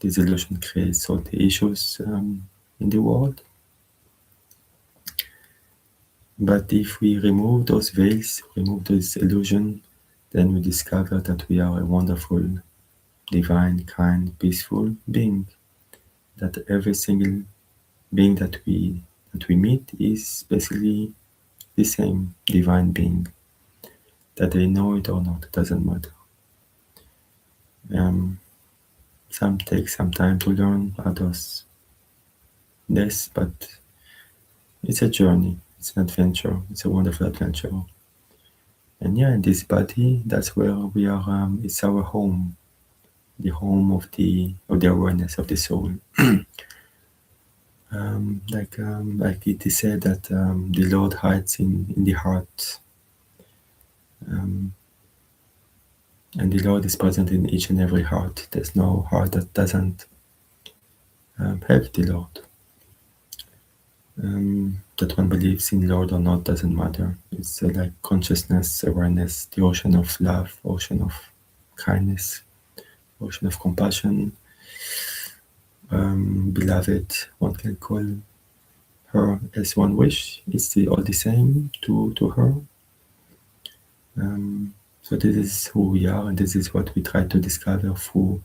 this illusion creates all the issues in the world. But if we remove those veils, remove this illusion, then we discover that we are a wonderful, divine, kind, peaceful being. That every single being that we meet is basically the same divine being. That they know it or not, it doesn't matter. Some take some time to learn, others less, but it's a journey, it's an adventure, it's a wonderful adventure. And yeah, in this body, that's where we are, it's our home, the home of the awareness of the soul. Like it is said that the Lord hides in the heart, and the Lord is present in each and every heart. There's no heart that doesn't have the Lord. That one believes in Lord or not doesn't matter. It's like consciousness, awareness, the ocean of love, ocean of kindness, ocean of compassion. Beloved, one can call her as one wish. It's all the same to her. So this is who we are, and this is what we try to discover through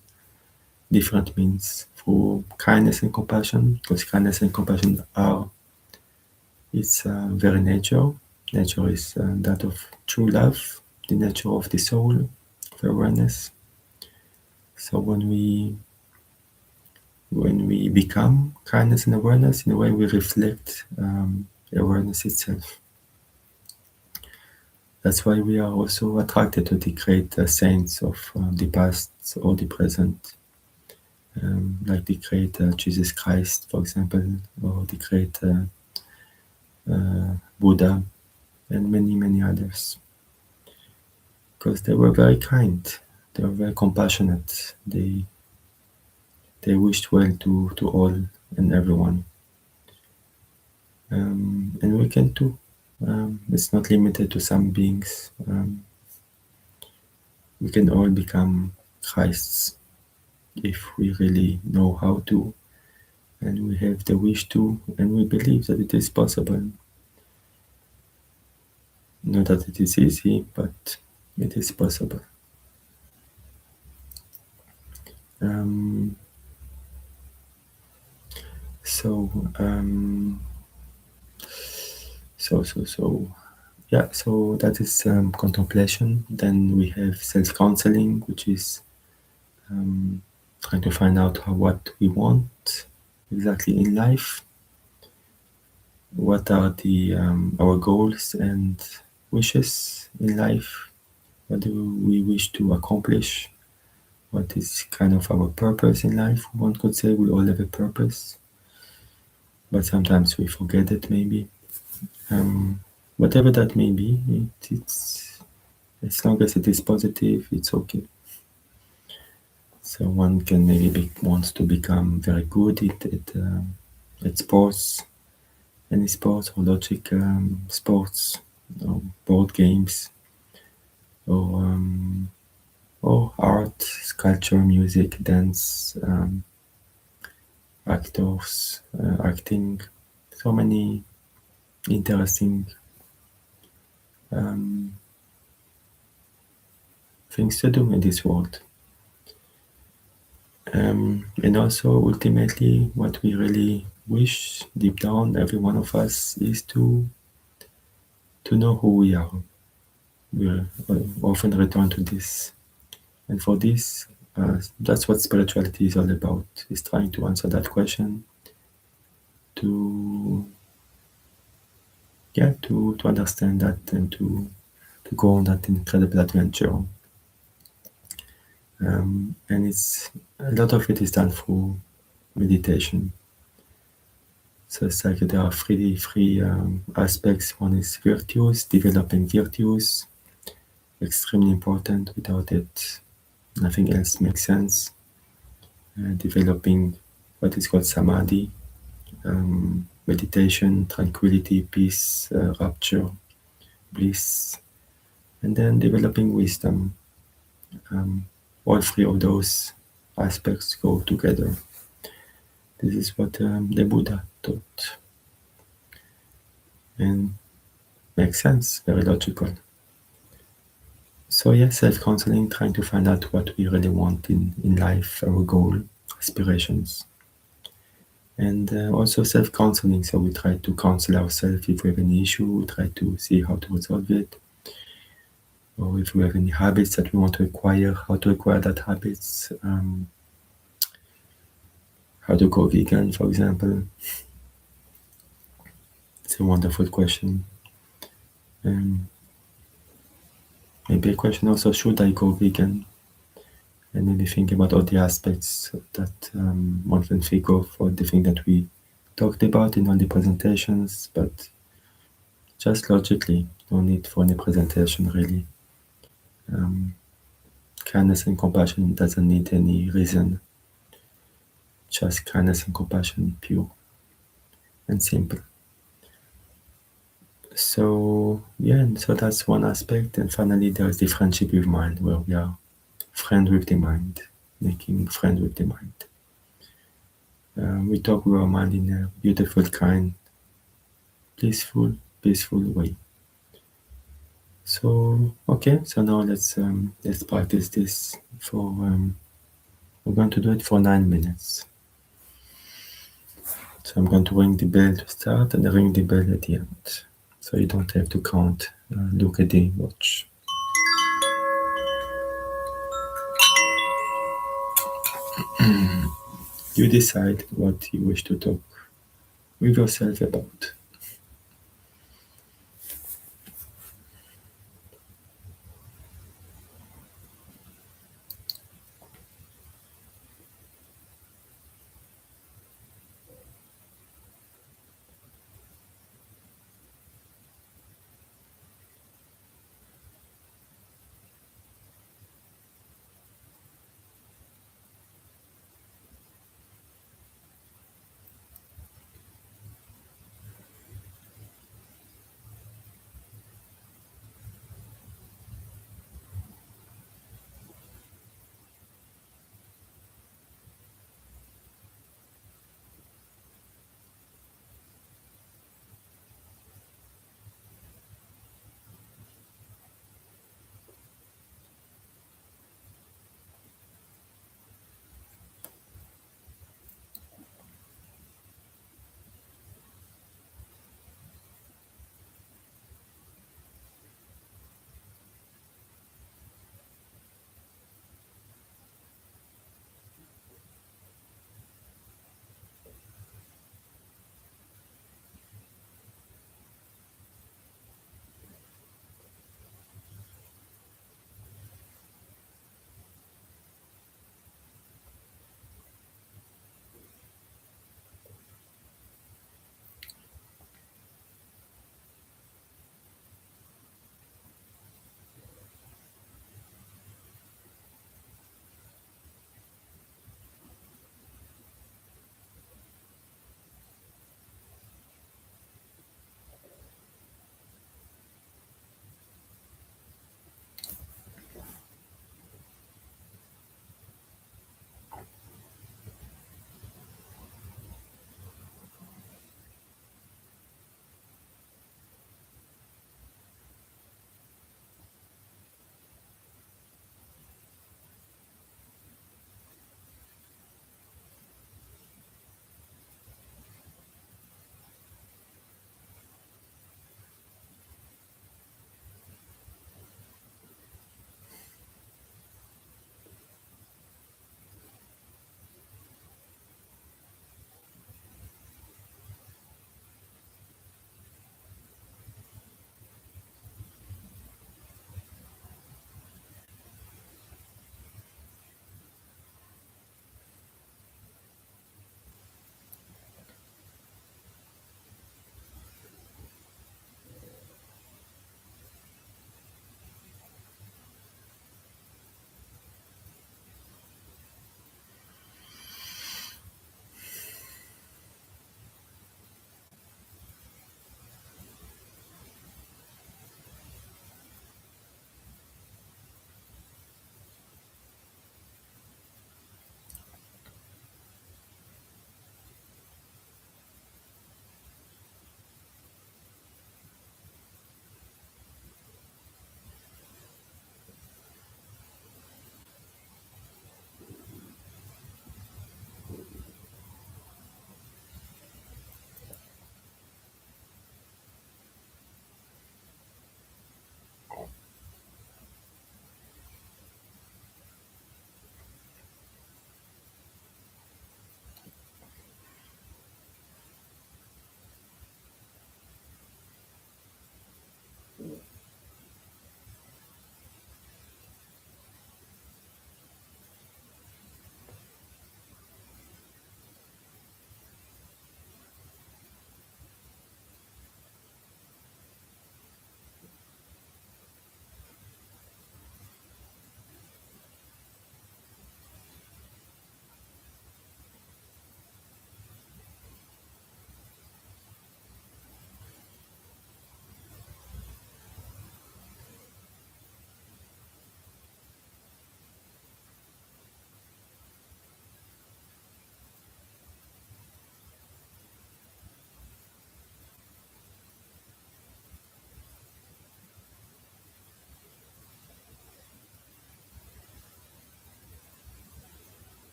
different means, through kindness and compassion, because kindness and compassion are its very nature. Nature is that of true love, the nature of the soul, of awareness. So when we become kindness and awareness, in a way we reflect awareness itself. That's why we are also attracted to the great saints of the past or the present, like the great Jesus Christ, for example, or the great Buddha, and many, many others. Because they were very kind, they were very compassionate, they wished well to all and everyone. And we can too. It's not limited to some beings. We can all become Christs if we really know how to, and we have the wish to, and we believe that it is possible. Not that it is easy, but it is possible. So that is contemplation. Then we have self-counseling, which is trying to find out what we want exactly in life. What are the our goals and wishes in life? What do we wish to accomplish? What is kind of our purpose in life? One could say we all have a purpose, but sometimes we forget it maybe. Whatever that may be, it's as long as it is positive, it's okay. So one can maybe wants to become very good at sports, any sports or logic sports, or board games, or art, sculpture, music, dance, actors, acting. So many interesting things to do in this world. And also, ultimately, what we really wish deep down, every one of us, is to know who we are. We often return to this. And for this, that's what spirituality is all about, is trying to answer that question, to yeah, to understand that and to go on that incredible adventure. And it's a lot of it is done through meditation. So it's like there are three aspects. One is virtues, developing virtues, extremely important. Without it, nothing else makes sense. Developing what is called samadhi, meditation, tranquility, peace, rapture, bliss, and then developing wisdom. All three of those aspects go together. This is what the Buddha taught, and makes sense, very logical. So yeah, self-counseling, trying to find out what we really want in life, our goal, aspirations. And also self-counseling, so we try to counsel ourselves if we have any issue, we try to see how to resolve it, or if we have any habits that we want to acquire, how to acquire that habits, how to go vegan, for example. It's a wonderful question. Maybe a question also, should I go vegan? And maybe think about all the aspects that one can think of, all the things that we talked about in all the presentations, but just logically, no need for any presentation really. Kindness and compassion doesn't need any reason, just kindness and compassion, pure and simple. So yeah, and so that's one aspect. And finally, there is the friendship with mind, where we are friend with the mind, making friend with the mind. We talk with our mind in a beautiful, kind, peaceful way. So okay, so now let's practice this for. We're going to do it for 9 minutes. So I'm going to ring the bell to start and ring the bell at the end. So you don't have to count. Look at the watch. You decide what you wish to talk with yourself about.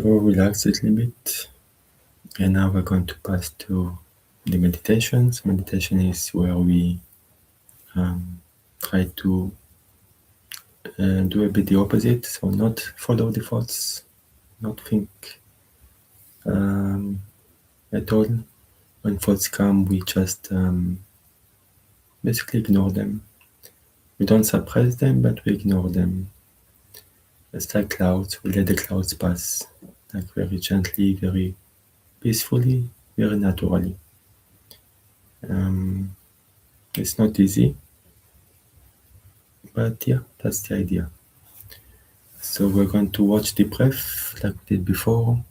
relax a little bit. And now we're going to pass to the meditations. Meditation is where we try to do a bit the opposite. So not follow the thoughts, not think at all. When thoughts come, we just basically ignore them. We don't suppress them, but we ignore them. It's like clouds. We let the clouds pass, like very gently, very peacefully, very naturally. It's not easy, but yeah, that's the idea. So we're going to watch the breath like we did before.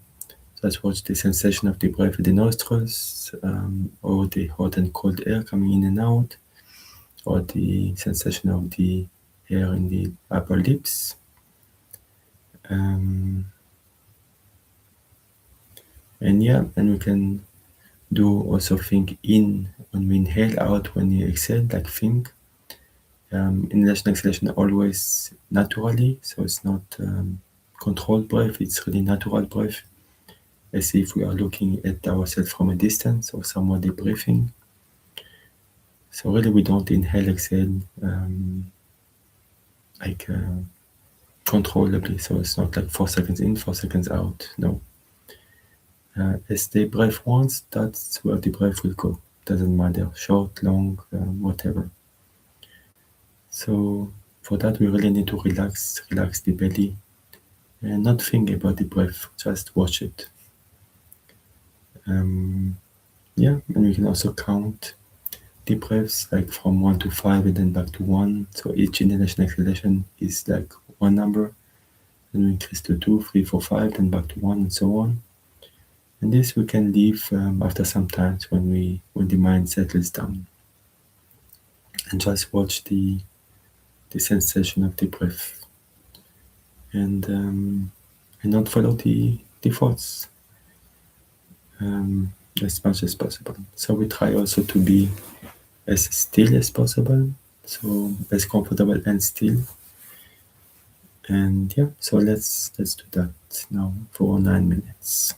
Let's watch the sensation of the breath in the nostrils, or the hot and cold air coming in and out, or the sensation of the air in the upper lips. And we can do also think in when we inhale, out when we exhale, like think. Inhalation, exhalation always naturally, so it's not controlled breath, it's really natural breath, as if we are looking at ourselves from a distance or someone deep breathing. So really we don't inhale, exhale like controllably, so it's not like 4 seconds in, 4 seconds out, no. As the breath wants, that's where the breath will go. Doesn't matter, short, long, whatever. So for that we really need to relax the belly and not think about the breath, just watch it. And we can also count the breaths like from 1 to 5 and then back to 1. So each inhalation exhalation is like one number. Then we increase to 2, 3, 4, 5, then back to 1 and so on. And this we can leave after some time when the mind settles down. And just watch the sensation of the breath. And not follow the thoughts as much as possible. So we try also to be as still as possible, so as comfortable and still. And so let's do that now for 9 minutes.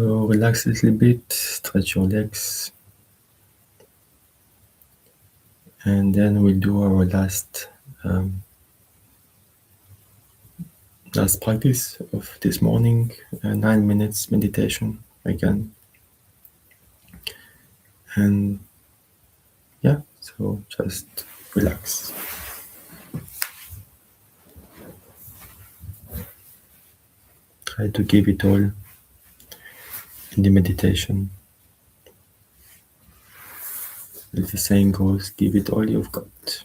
So relax a little bit, stretch your legs, and then we'll do our um, last practice of this morning, 9 minutes meditation again. And yeah, so just relax. Try to give it all in the meditation. As the saying goes, give it all you've got.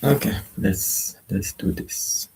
Okay, let's do this.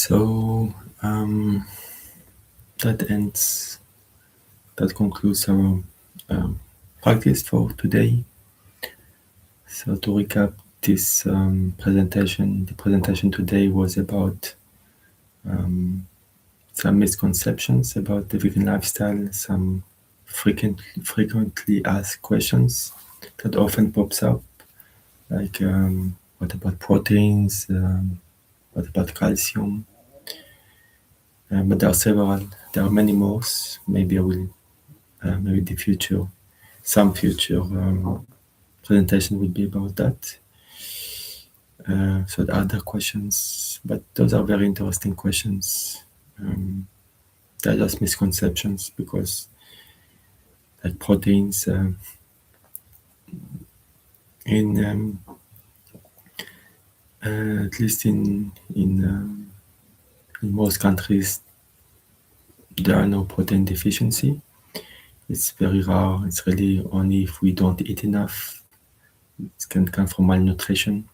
So that concludes our practice for today. So to recap, this the presentation today was about some misconceptions about the vegan lifestyle, some frequently asked questions that often pops up, like what about proteins, what about calcium, but there are many more. Maybe I will, maybe some future presentation will be about that. So the other questions, but those are very interesting questions. They're just misconceptions because, like proteins, in at least in most countries, there are no protein deficiency. It's very rare. It's really only if we don't eat enough. It can come from malnutrition.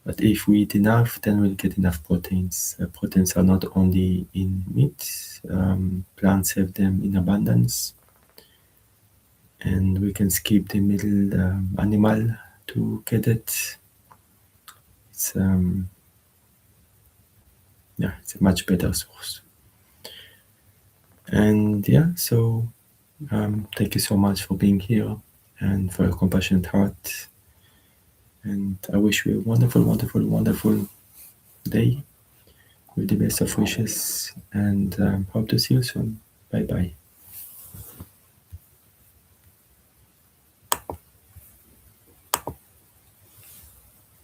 But if we eat enough, then we'll get enough proteins. Proteins are not only in meat. Plants have them in abundance. And we can skip the middle animal to get it. It's it's a much better source. And so thank you so much for being here and for your compassionate heart. And I wish you a wonderful, wonderful, wonderful day with the best of wishes. And hope to see you soon. Bye bye.